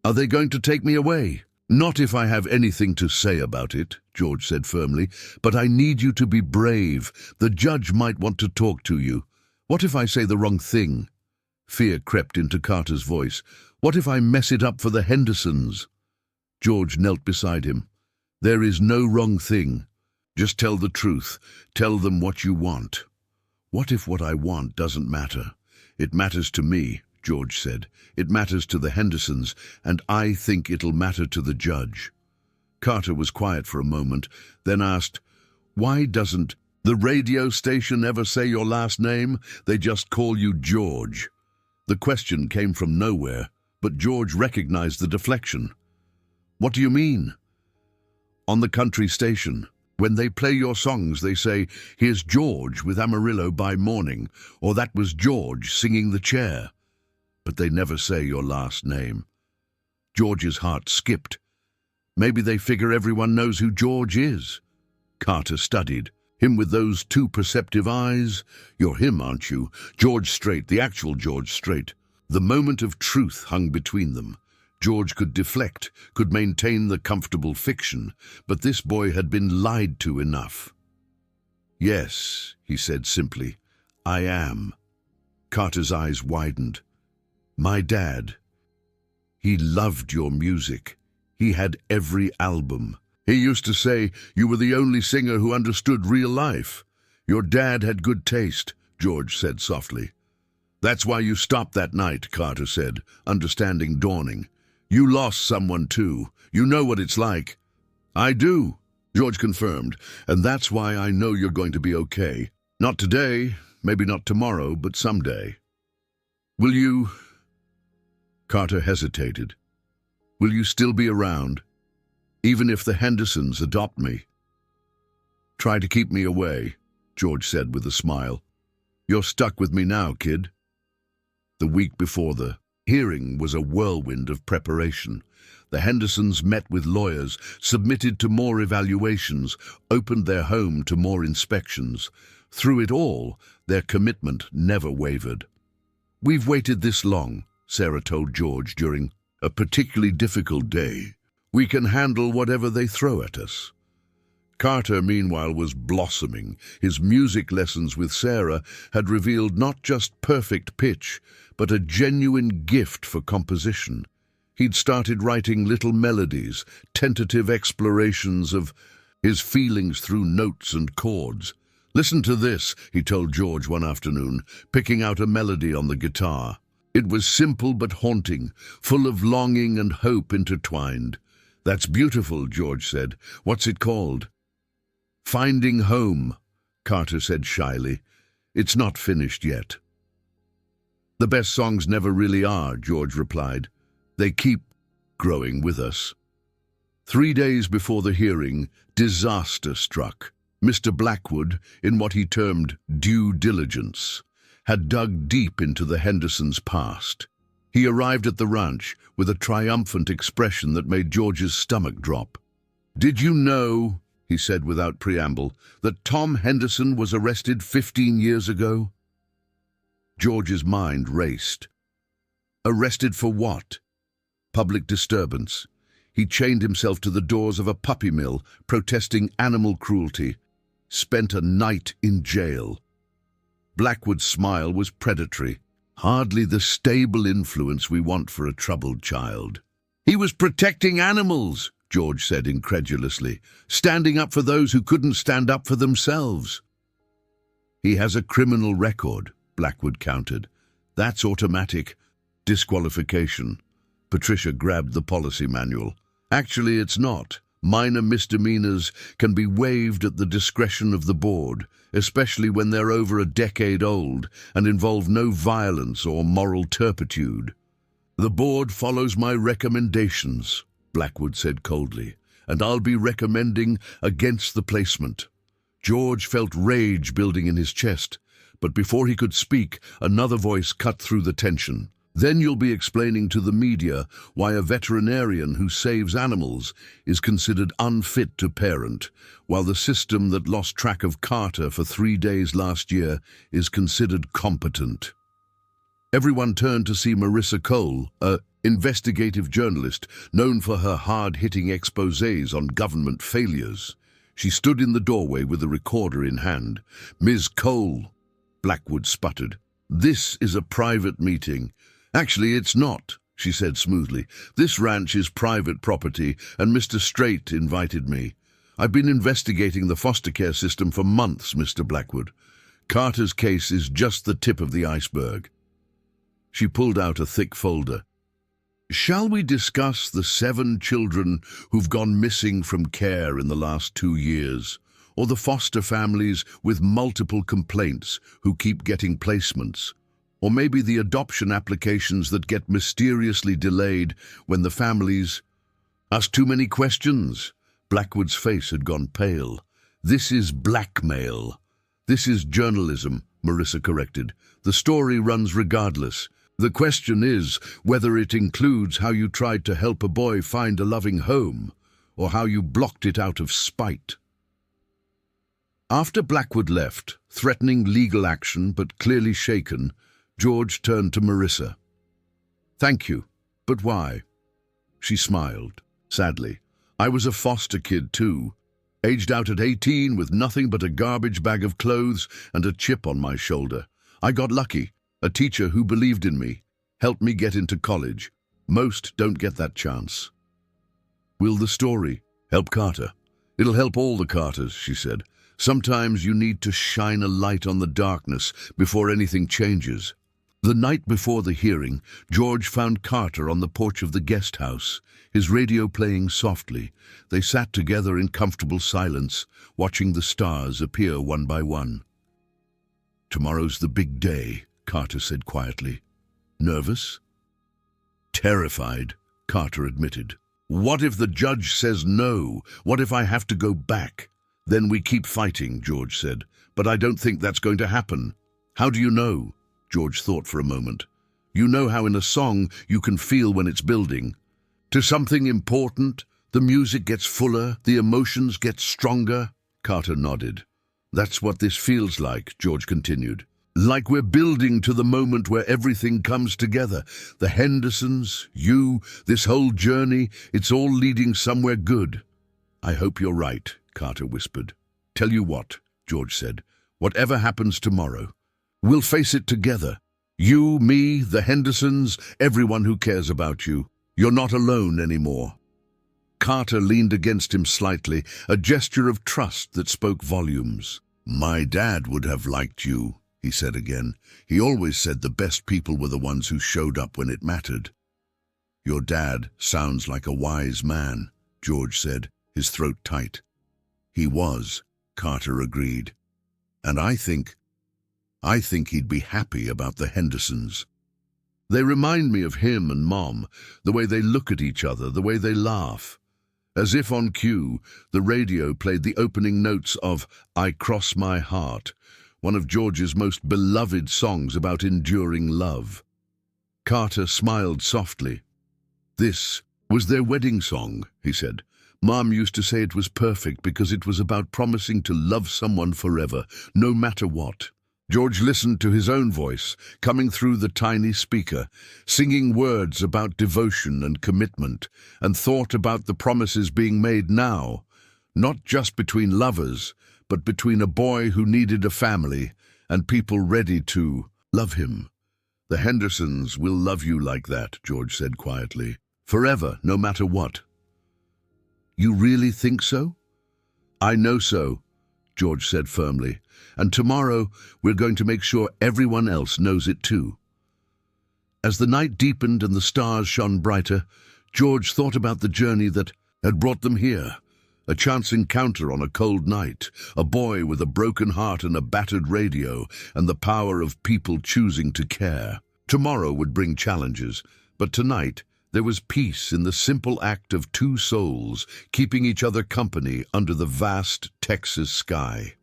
Are they going to take me away? Not if I have anything to say about it, George said firmly, but I need you to be brave. The judge might want to talk to you. What if I say the wrong thing? Fear crept into Carter's voice. What if I mess it up for the Hendersons? George knelt beside him. There is no wrong thing. Just tell the truth. Tell them what you want. What if what I want doesn't matter? It matters to me, George said. It matters to the Hendersons, and I think it'll matter to the judge. Carter was quiet for a moment, then asked, Why doesn't the radio station ever say your last name? They just call you George. The question came from nowhere, but George recognized the deflection. What do you mean? On the country station, when they play your songs, they say, Here's George with Amarillo by morning, or that was George singing The Chair. But they never say your last name. George's heart skipped. Maybe they figure everyone knows who George is. Carter studied. Him with those 2 perceptive eyes. You're him, aren't you? George Strait, the actual George Strait. The moment of truth hung between them. George could deflect, could maintain the comfortable fiction, but this boy had been lied to enough. Yes, he said simply, I am. Carter's eyes widened. My dad. He loved your music. He had every album. He used to say you were the only singer who understood real life. Your dad had good taste, George said softly. That's why you stopped that night, Carter said, understanding dawning. You lost someone too. You know what it's like. I do, George confirmed, and that's why I know you're going to be okay. Not today, maybe not tomorrow, but someday. Will you... Carter hesitated. Will you still be around, even if the Hendersons adopt me? Try to keep me away, George said with a smile. You're stuck with me now, kid. The week before the hearing was a whirlwind of preparation. The Hendersons met with lawyers, submitted to more evaluations, opened their home to more inspections. Through it all, their commitment never wavered. We've waited this long, Sarah told George during a particularly difficult day. We can handle whatever they throw at us. Carter, meanwhile, was blossoming. His music lessons with Sarah had revealed not just perfect pitch, but a genuine gift for composition. He'd started writing little melodies, tentative explorations of his feelings through notes and chords. Listen to this, he told George one afternoon, picking out a melody on the guitar. It was simple but haunting, full of longing and hope intertwined. "That's beautiful," George said. "What's it called?" "Finding Home," Carter said shyly. "It's not finished yet." "The best songs never really are," George replied. "They keep growing with us." 3 days before the hearing, disaster struck. Mr. Blackwood, in what he termed due diligence, had dug deep into the Hendersons' past. He arrived at the ranch with a triumphant expression that made George's stomach drop. "Did you know," he said without preamble, "that Tom Henderson was arrested 15 years ago?" George's mind raced. Arrested for what? Public disturbance. He chained himself to the doors of a puppy mill, protesting animal cruelty. Spent a night in jail. Blackwood's smile was predatory. Hardly the stable influence we want for a troubled child. "He was protecting animals," George said incredulously, "standing up for those who couldn't stand up for themselves." "He has a criminal record," Blackwood countered. "That's automatic disqualification." Patricia grabbed the policy manual. "Actually, it's not. Minor misdemeanors can be waived at the discretion of the board, especially when they're over a decade old and involve no violence or moral turpitude." "The board follows my recommendations," Blackwood said coldly, "and I'll be recommending against the placement." George felt rage building in his chest, but before he could speak, another voice cut through the tension. "Then you'll be explaining to the media why a veterinarian who saves animals is considered unfit to parent, while the system that lost track of Carter for 3 days last year is considered competent." Everyone turned to see Marissa Cole, an investigative journalist known for her hard-hitting exposés on government failures. She stood in the doorway with a recorder in hand. "Ms. Cole," Blackwood sputtered, "this is a private meeting." "Actually, it's not," she said smoothly. "This ranch is private property, and Mr. Strait invited me. I've been investigating the foster care system for months, Mr. Blackwood. Carter's case is just the tip of the iceberg." She pulled out a thick folder. "Shall we discuss the 7 children who've gone missing from care in the last 2 years? Or the foster families with multiple complaints who keep getting placements? Or maybe the adoption applications that get mysteriously delayed when the families ask too many questions?" Blackwood's face had gone pale. "This is blackmail." "This is journalism," Marissa corrected. "The story runs regardless. The question is whether it includes how you tried to help a boy find a loving home, or how you blocked it out of spite." After Blackwood left, threatening legal action but clearly shaken, George turned to Marissa. "Thank you, but why?" She smiled, sadly. "I was a foster kid too, aged out at 18 with nothing but a garbage bag of clothes and a chip on my shoulder. I got lucky. A teacher who believed in me, helped me get into college. Most don't get that chance." "Will the story help Carter?" "It'll help all the Carters," she said. "Sometimes you need to shine a light on the darkness before anything changes." The night before the hearing, George found Carter on the porch of the guest house, his radio playing softly. They sat together in comfortable silence, watching the stars appear one by one. "Tomorrow's the big day," Carter said quietly. "Nervous?" "Terrified," Carter admitted. "What if the judge says no? What if I have to go back?" "Then we keep fighting," George said. "But I don't think that's going to happen." "How do you know?" George thought for a moment. "You know how in a song you can feel when it's building to something important. The music gets fuller, the emotions get stronger." Carter nodded. "That's what this feels like," George continued. "Like we're building to the moment where everything comes together. The Hendersons, you, this whole journey, it's all leading somewhere good." "I hope you're right," Carter whispered. "Tell you what," George said, "whatever happens tomorrow, we'll face it together. You, me, the Hendersons, everyone who cares about you. You're not alone anymore." Carter leaned against him slightly, a gesture of trust that spoke volumes. "My dad would have liked you," he said again. He always said the best people were the ones who showed up when it mattered. Your dad sounds like a wise man, George said, his throat tight. He was, Carter agreed. And I think he'd be happy about the Hendersons. They remind me of him and Mom, the way they look at each other, the way they laugh. As if on cue, the radio played the opening notes of I Cross My Heart, one of George's most beloved songs about enduring love. Carter smiled softly. This was their wedding song, he said. Mom used to say it was perfect because it was about promising to love someone forever, no matter what. George listened to his own voice, coming through the tiny speaker, singing words about devotion and commitment, and thought about the promises being made now, not just between lovers, but between a boy who needed a family and people ready to love him. The Hendersons will love you like that, George said quietly. Forever, no matter what. You really think so? I know so, George said firmly. And tomorrow we're going to make sure everyone else knows it too. As the night deepened and the stars shone brighter, George thought about the journey that had brought them here. A chance encounter on a cold night, a boy with a broken heart and a battered radio, and the power of people choosing to care. Tomorrow would bring challenges, but tonight there was peace in the simple act of two souls keeping each other company under the vast Texas sky.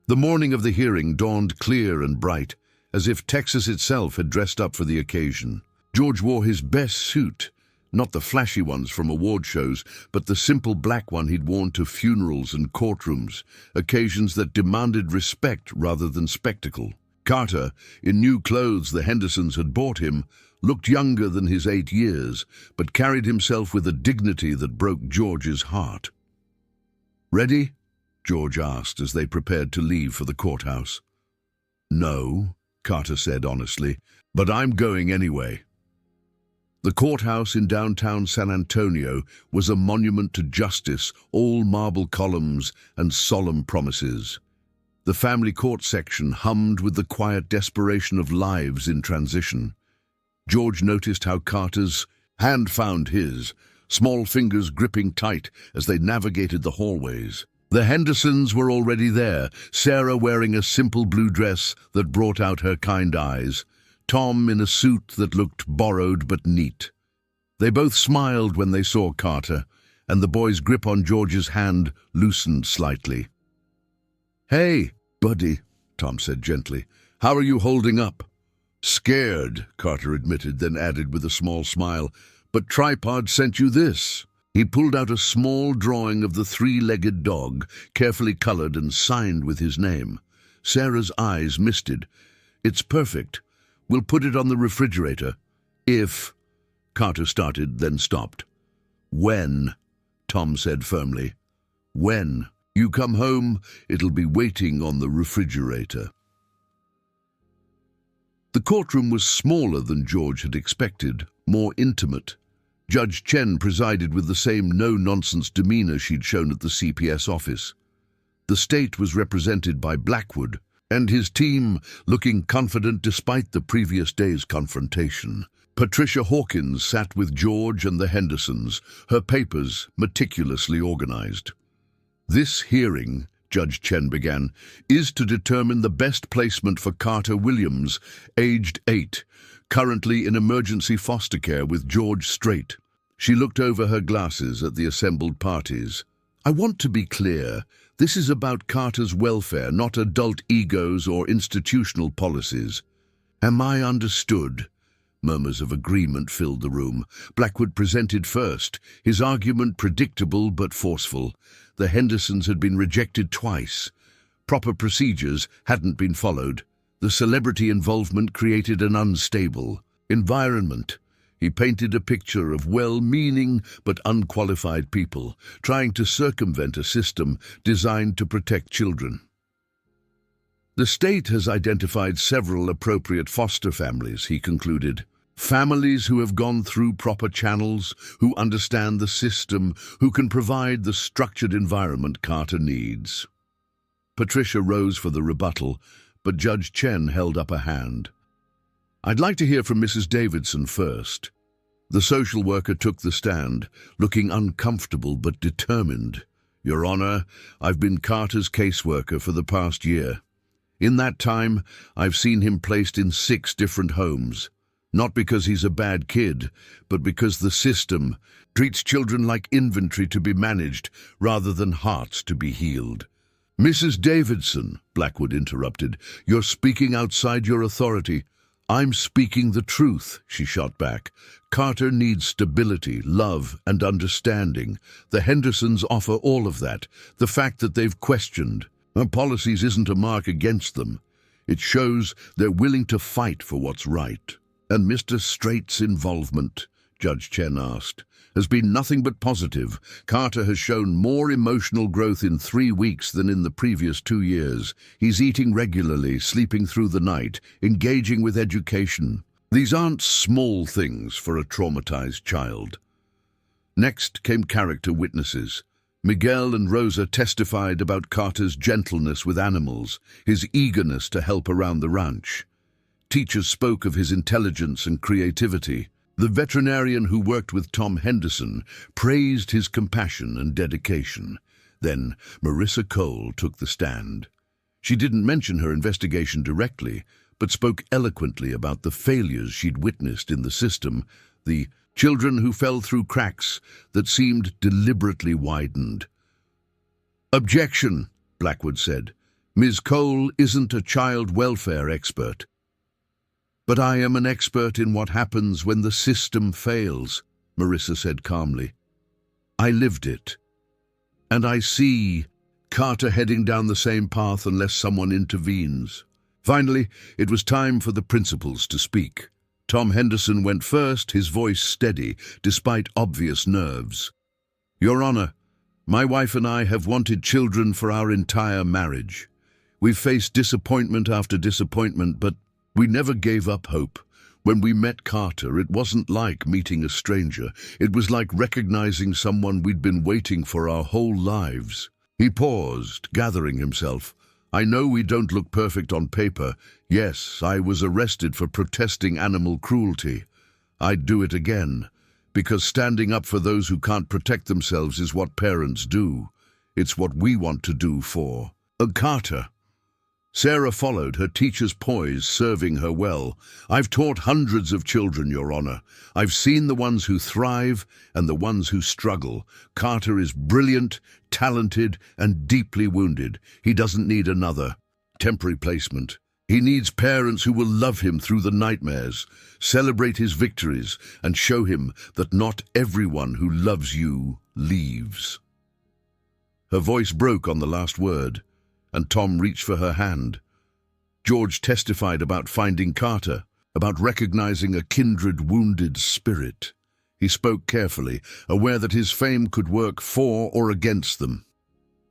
The morning of the hearing dawned clear and bright, as if Texas itself had dressed up for the occasion. George wore his best suit, not the flashy ones from award shows, but the simple black one he'd worn to funerals and courtrooms, occasions that demanded respect rather than spectacle. Carter, in new clothes the Hendersons had bought him, looked younger than his 8 years, but carried himself with a dignity that broke George's heart. "Ready?" George asked as they prepared to leave for the courthouse. "No," Carter said honestly, "but I'm going anyway." The courthouse in downtown San Antonio was a monument to justice, all marble columns and solemn promises. The family court section hummed with the quiet desperation of lives in transition. George noticed how Carter's hand found his, small fingers gripping tight as they navigated the hallways. The Hendersons were already there, Sarah wearing a simple blue dress that brought out her kind eyes, Tom in a suit that looked borrowed but neat. They both smiled when they saw Carter, and the boy's grip on George's hand loosened slightly. "Hey, buddy," Tom said gently. "How are you holding up?" "Scared," Carter admitted, then added with a small smile, "but Tripod sent you this." He pulled out a small drawing of the three-legged dog, carefully colored and signed with his name. Sarah's eyes misted. "It's perfect. We'll put it on the refrigerator. If—" Carter started, then stopped. "When," Tom said firmly. "When you come home, it'll be waiting on the refrigerator." The courtroom was smaller than George had expected, more intimate. Judge Chen presided with the same no-nonsense demeanor she'd shown at the CPS office. The state was represented by Blackwood, and his team looking confident despite the previous day's confrontation. Patricia Hawkins sat with George and the Hendersons, her papers meticulously organized. "This hearing," Judge Chen began, "is to determine the best placement for Carter Williams, aged 8, currently in emergency foster care with George Strait." She looked over her glasses at the assembled parties. "I want to be clear. This is about Carter's welfare, not adult egos or institutional policies." "Am I understood?" Murmurs of agreement filled the room. Blackwood presented first, his argument predictable but forceful. The Hendersons had been rejected twice. Proper procedures hadn't been followed. The celebrity involvement created an unstable environment. He painted a picture of well-meaning but unqualified people, trying to circumvent a system designed to protect children. "The state has identified several appropriate foster families," he concluded. "Families who have gone through proper channels, who understand the system, who can provide the structured environment Carter needs." Patricia rose for the rebuttal, but Judge Chen held up a hand. "I'd like to hear from Mrs. Davidson first." The social worker took the stand, looking uncomfortable but determined. "Your Honor, I've been Carter's caseworker for the past year. In that time, I've seen him placed in 6 different homes. Not because he's a bad kid, but because the system treats children like inventory to be managed rather than hearts to be healed." "Mrs. Davidson," Blackwood interrupted, "you're speaking outside your authority." "I'm speaking the truth," she shot back. "Carter needs stability, love, and understanding. The Hendersons offer all of that. The fact that they've questioned our policies isn't a mark against them. It shows they're willing to fight for what's right." "And Mr. Strait's involvement," Judge Chen asked, "has been nothing but positive. Carter has shown more emotional growth in 3 weeks than in the previous 2 years. He's eating regularly, sleeping through the night, engaging with education. These aren't small things for a traumatized child." Next came character witnesses. Miguel and Rosa testified about Carter's gentleness with animals, his eagerness to help around the ranch. Teachers spoke of his intelligence and creativity. The veterinarian who worked with Tom Henderson praised his compassion and dedication. Then Marissa Cole took the stand. She didn't mention her investigation directly, but spoke eloquently about the failures she'd witnessed in the system, the children who fell through cracks that seemed deliberately widened. "Objection," Blackwood said. "Ms. Cole isn't a child welfare expert. But I am an expert in what happens when the system fails," Marissa said calmly. "I lived it. And I see Carter heading down the same path unless someone intervenes." Finally, it was time for the principals to speak. Tom Henderson went first, his voice steady, despite obvious nerves. "Your Honor, my wife and I have wanted children for our entire marriage. We've faced disappointment after disappointment, but we never gave up hope. When we met Carter, it wasn't like meeting a stranger. It was like recognizing someone we'd been waiting for our whole lives." He paused, gathering himself. "I know we don't look perfect on paper. Yes, I was arrested for protesting animal cruelty. I'd do it again, because standing up for those who can't protect themselves is what parents do. It's what we want to do for Carter." Sarah followed, her teacher's poise serving her well. "I've taught hundreds of children, Your Honor. I've seen the ones who thrive and the ones who struggle. Carter is brilliant, talented, and deeply wounded. He doesn't need another temporary placement. He needs parents who will love him through the nightmares, celebrate his victories, and show him that not everyone who loves you leaves." Her voice broke on the last word, and Tom reached for her hand. George testified about finding Carter, about recognizing a kindred wounded spirit. He spoke carefully, aware that his fame could work for or against them.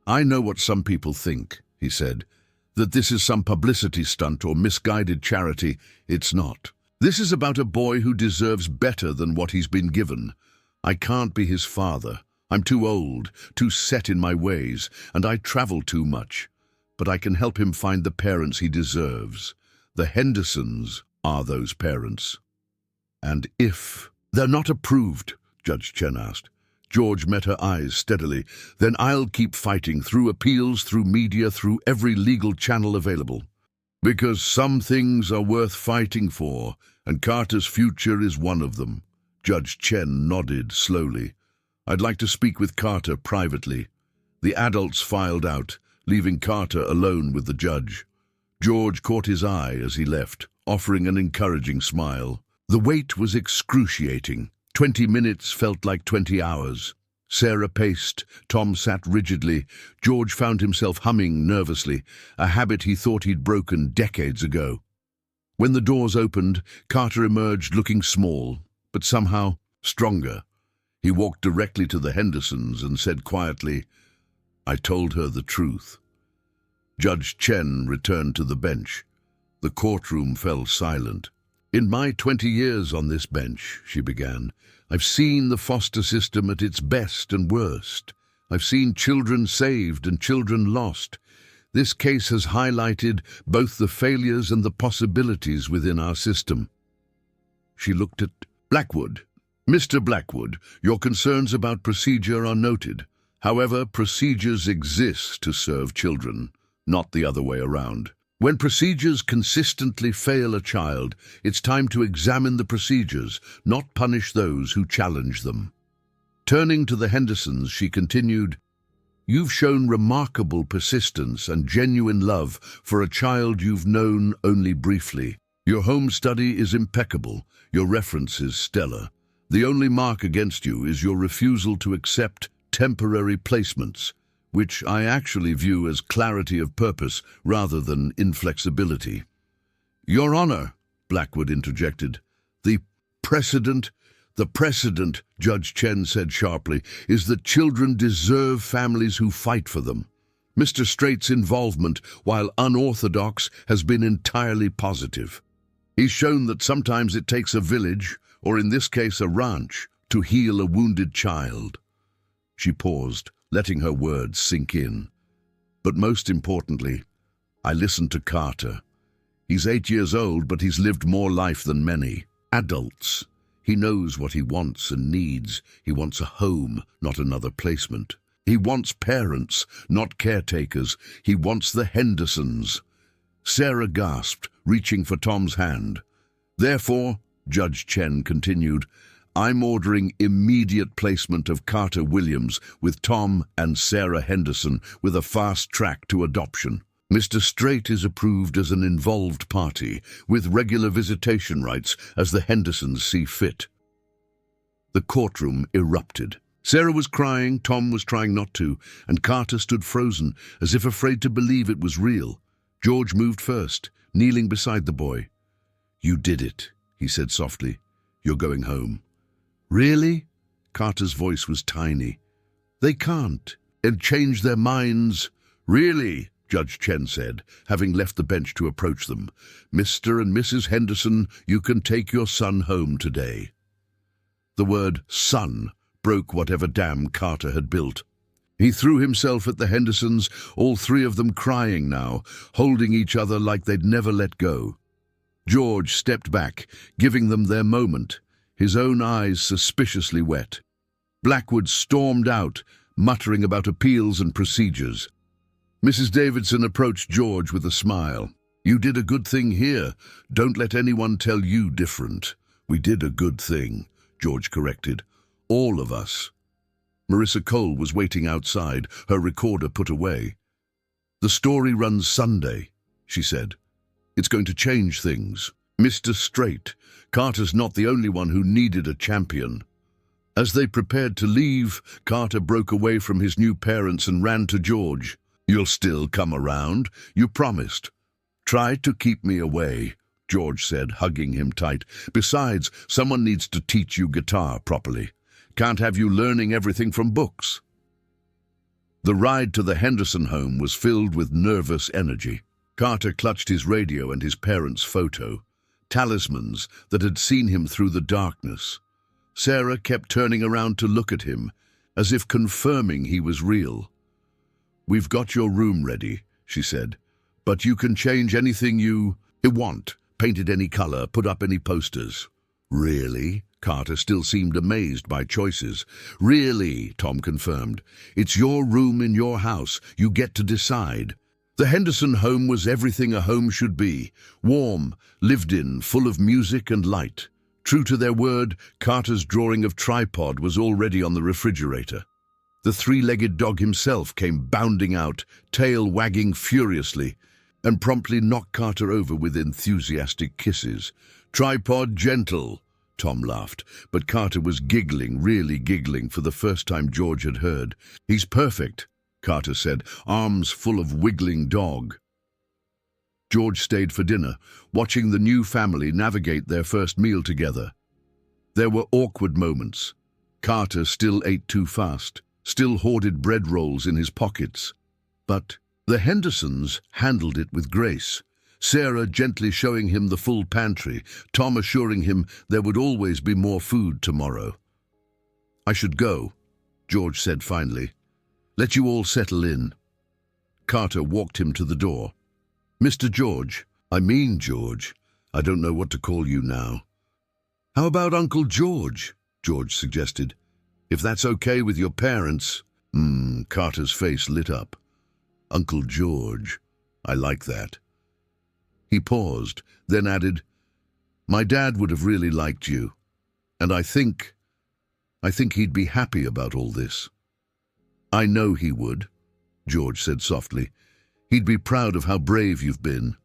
"I know what some people think," he said, "that this is some publicity stunt or misguided charity. It's not. This is about a boy who deserves better than what he's been given. I can't be his father. I'm too old, too set in my ways, and I travel too much. But I can help him find the parents he deserves. The Hendersons are those parents." "And if they're not approved?" Judge Chen asked. George met her eyes steadily. "Then I'll keep fighting through appeals, through media, through every legal channel available. Because some things are worth fighting for, and Carter's future is one of them." Judge Chen nodded slowly. "I'd like to speak with Carter privately." The adults filed out, leaving Carter alone with the judge. George caught his eye as he left, offering an encouraging smile. The wait was excruciating. 20 minutes felt like 20 hours. Sarah paced, Tom sat rigidly. George found himself humming nervously, a habit he thought he'd broken decades ago. When the doors opened, Carter emerged looking small, but somehow stronger. He walked directly to the Hendersons and said quietly, "I told her the truth." Judge Chen returned to the bench. The courtroom fell silent. "In my 20 years on this bench," she began, "I've seen the foster system at its best and worst. I've seen children saved and children lost. This case has highlighted both the failures and the possibilities within our system. She looked at Blackwood. Mr. Blackwood, your concerns about procedure are noted. However, procedures exist to serve children, not the other way around. When procedures consistently fail a child, it's time to examine the procedures, not punish those who challenge them. Turning to the Hendersons, she continued, "You've shown remarkable persistence and genuine love for a child you've known only briefly. Your home study is impeccable. Your reference is stellar. The only mark against you is your refusal to accept temporary placements, which I actually view as clarity of purpose rather than inflexibility." "Your Honor," Blackwood interjected, The precedent, Judge Chen said sharply, is that children deserve families who fight for them. Mr. Strait's involvement, while unorthodox, has been entirely positive. He's shown that sometimes it takes a village, or in this case a ranch, to heal a wounded child. She paused, letting her words sink in. But most importantly, I listened to Carter. He's 8 years old, but he's lived more life than many. Adults. He knows what he wants and needs. He wants a home, not another placement. He wants parents, not caretakers. He wants the Hendersons. Sarah gasped, reaching for Tom's hand. Therefore, Judge Chen continued, I'm ordering immediate placement of Carter Williams with Tom and Sarah Henderson with a fast track to adoption. Mr. Strait is approved as an involved party with regular visitation rights as the Hendersons see fit. The courtroom erupted. Sarah was crying, Tom was trying not to, and Carter stood frozen, as if afraid to believe it was real. George moved first, kneeling beside the boy. You did it, he said softly. You're going home. Really? Carter's voice was tiny. They can't, and change their minds. Really? Judge Chen said, having left the bench to approach them. Mr. and Mrs. Henderson, you can take your son home today. The word son broke whatever dam Carter had built. He threw himself at the Hendersons, all three of them crying now, holding each other like they'd never let go. George stepped back, giving them their moment, his own eyes suspiciously wet. Blackwood stormed out, muttering about appeals and procedures. Mrs. Davidson approached George with a smile. You did a good thing here. Don't let anyone tell you different. We did a good thing, George corrected. All of us. Marissa Cole was waiting outside, her recorder put away. The story runs Sunday, she said. It's going to change things. Mr. Strait, Carter's not the only one who needed a champion. As they prepared to leave, Carter broke away from his new parents and ran to George. You'll still come around, you promised. Try to keep me away, George said, hugging him tight. Besides, someone needs to teach you guitar properly. Can't have you learning everything from books. The ride to the Henderson home was filled with nervous energy. Carter clutched his radio and his parents' photo, talismans that had seen him through the darkness. Sarah kept turning around to look at him, as if confirming he was real. We've got your room ready, she said, but you can change anything you want, paint it any color, put up any posters. Really? Carter still seemed amazed by choices. Really, Tom confirmed. It's your room in your house. You get to decide. The Henderson home was everything a home should be. Warm, lived in, full of music and light. True to their word, Carter's drawing of Tripod was already on the refrigerator. The three-legged dog himself came bounding out, tail wagging furiously, and promptly knocked Carter over with enthusiastic kisses. Tripod gentle, Tom laughed, but Carter was giggling, really giggling, for the first time George had heard. He's perfect, Carter said, arms full of wiggling dog. George stayed for dinner, watching the new family navigate their first meal together. There were awkward moments. Carter still ate too fast, still hoarded bread rolls in his pockets. But the Hendersons handled it with grace. Sarah gently showing him the full pantry, Tom assuring him there would always be more food tomorrow. I should go, George said finally. Let you all settle in. Carter walked him to the door. "Mr. George, I mean George. I don't know what to call you now." "How about Uncle George?" George suggested. "If that's okay with your parents." Carter's face lit up. "Uncle George. I like that." He paused, then added, "My dad would have really liked you, and I think he'd be happy about all this." "I know he would," George said softly. "He'd be proud of how brave you've been.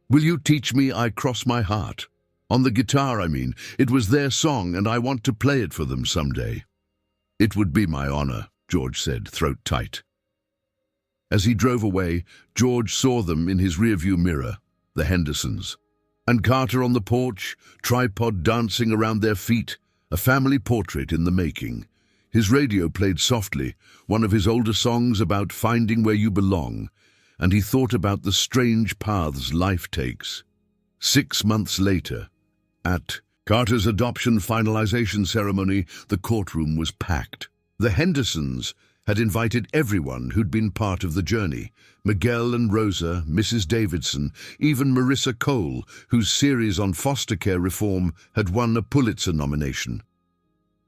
Will you teach me 'I Cross My Heart'? On the guitar, I mean. It was their song, and I want to play it for them someday." "It would be my honor," George said, throat tight. As he drove away, George saw them in his rearview mirror, the Hendersons, and Carter on the porch, tripod dancing around their feet, a family portrait in the making. His radio played softly, one of his older songs about finding where you belong, and he thought about the strange paths life takes. 6 months later, at Carter's adoption finalization ceremony, the courtroom was packed. The Hendersons had invited everyone who'd been part of the journey. Miguel and Rosa, Mrs. Davidson, even Marissa Cole, whose series on foster care reform had won a Pulitzer nomination.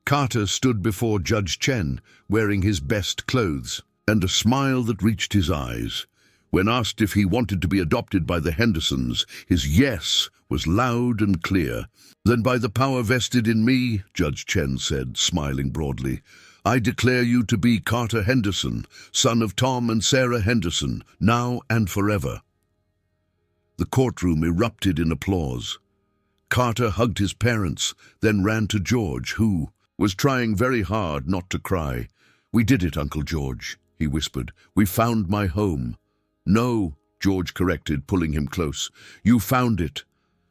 Carter stood before Judge Chen, wearing his best clothes, and a smile that reached his eyes. When asked if he wanted to be adopted by the Hendersons, his yes was loud and clear. "Then by the power vested in me," Judge Chen said, smiling broadly, "I declare you to be Carter Henderson, son of Tom and Sarah Henderson, now and forever." The courtroom erupted in applause. Carter hugged his parents, then ran to George, who was trying very hard not to cry. "We did it, Uncle George," he whispered. "We found my home." "No," George corrected, pulling him close. "You found it.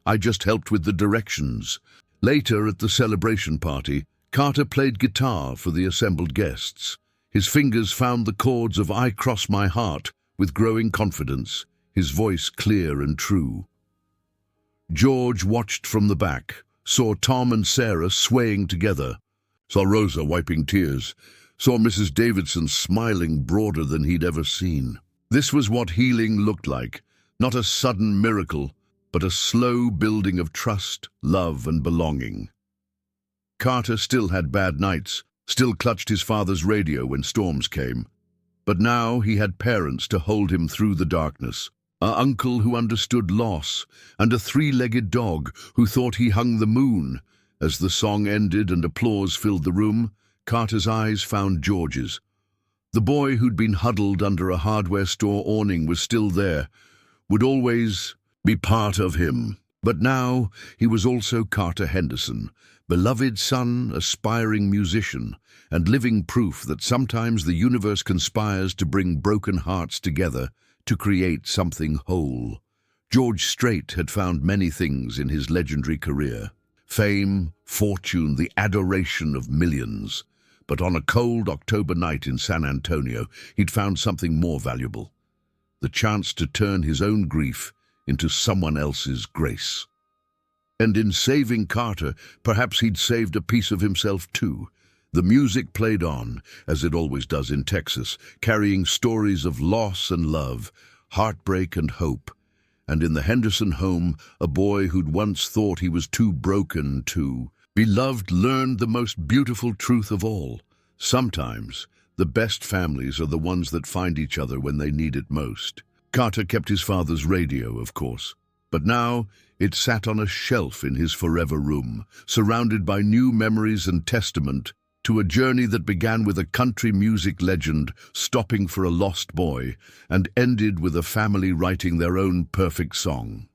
I just helped with the directions." Later at the celebration party, Carter played guitar for the assembled guests. His fingers found the chords of "I Cross My Heart" with growing confidence, his voice clear and true. George watched from the back, saw Tom and Sarah swaying together, saw Rosa wiping tears, saw Mrs. Davidson smiling broader than he'd ever seen. This was what healing looked like, not a sudden miracle, but a slow building of trust, love, and belonging. Carter still had bad nights, still clutched his father's radio when storms came. But now he had parents to hold him through the darkness, an uncle who understood loss, and a three-legged dog who thought he hung the moon. As the song ended and applause filled the room, Carter's eyes found George's. The boy who'd been huddled under a hardware store awning was still there, would always be part of him. But now he was also Carter Henderson, beloved son, aspiring musician, and living proof that sometimes the universe conspires to bring broken hearts together to create something whole. George Strait had found many things in his legendary career: fame, fortune, the adoration of millions. But on a cold October night in San Antonio, he'd found something more valuable: the chance to turn his own grief into someone else's grace. And in saving Carter, perhaps he'd saved a piece of himself too. The music played on, as it always does in Texas, carrying stories of loss and love, heartbreak and hope. And in the Henderson home, a boy who'd once thought he was too broken to be loved learned the most beautiful truth of all. Sometimes, the best families are the ones that find each other when they need it most. Carter kept his father's radio, of course, but now it sat on a shelf in his forever room, surrounded by new memories and testament to a journey that began with a country music legend stopping for a lost boy and ended with a family writing their own perfect song.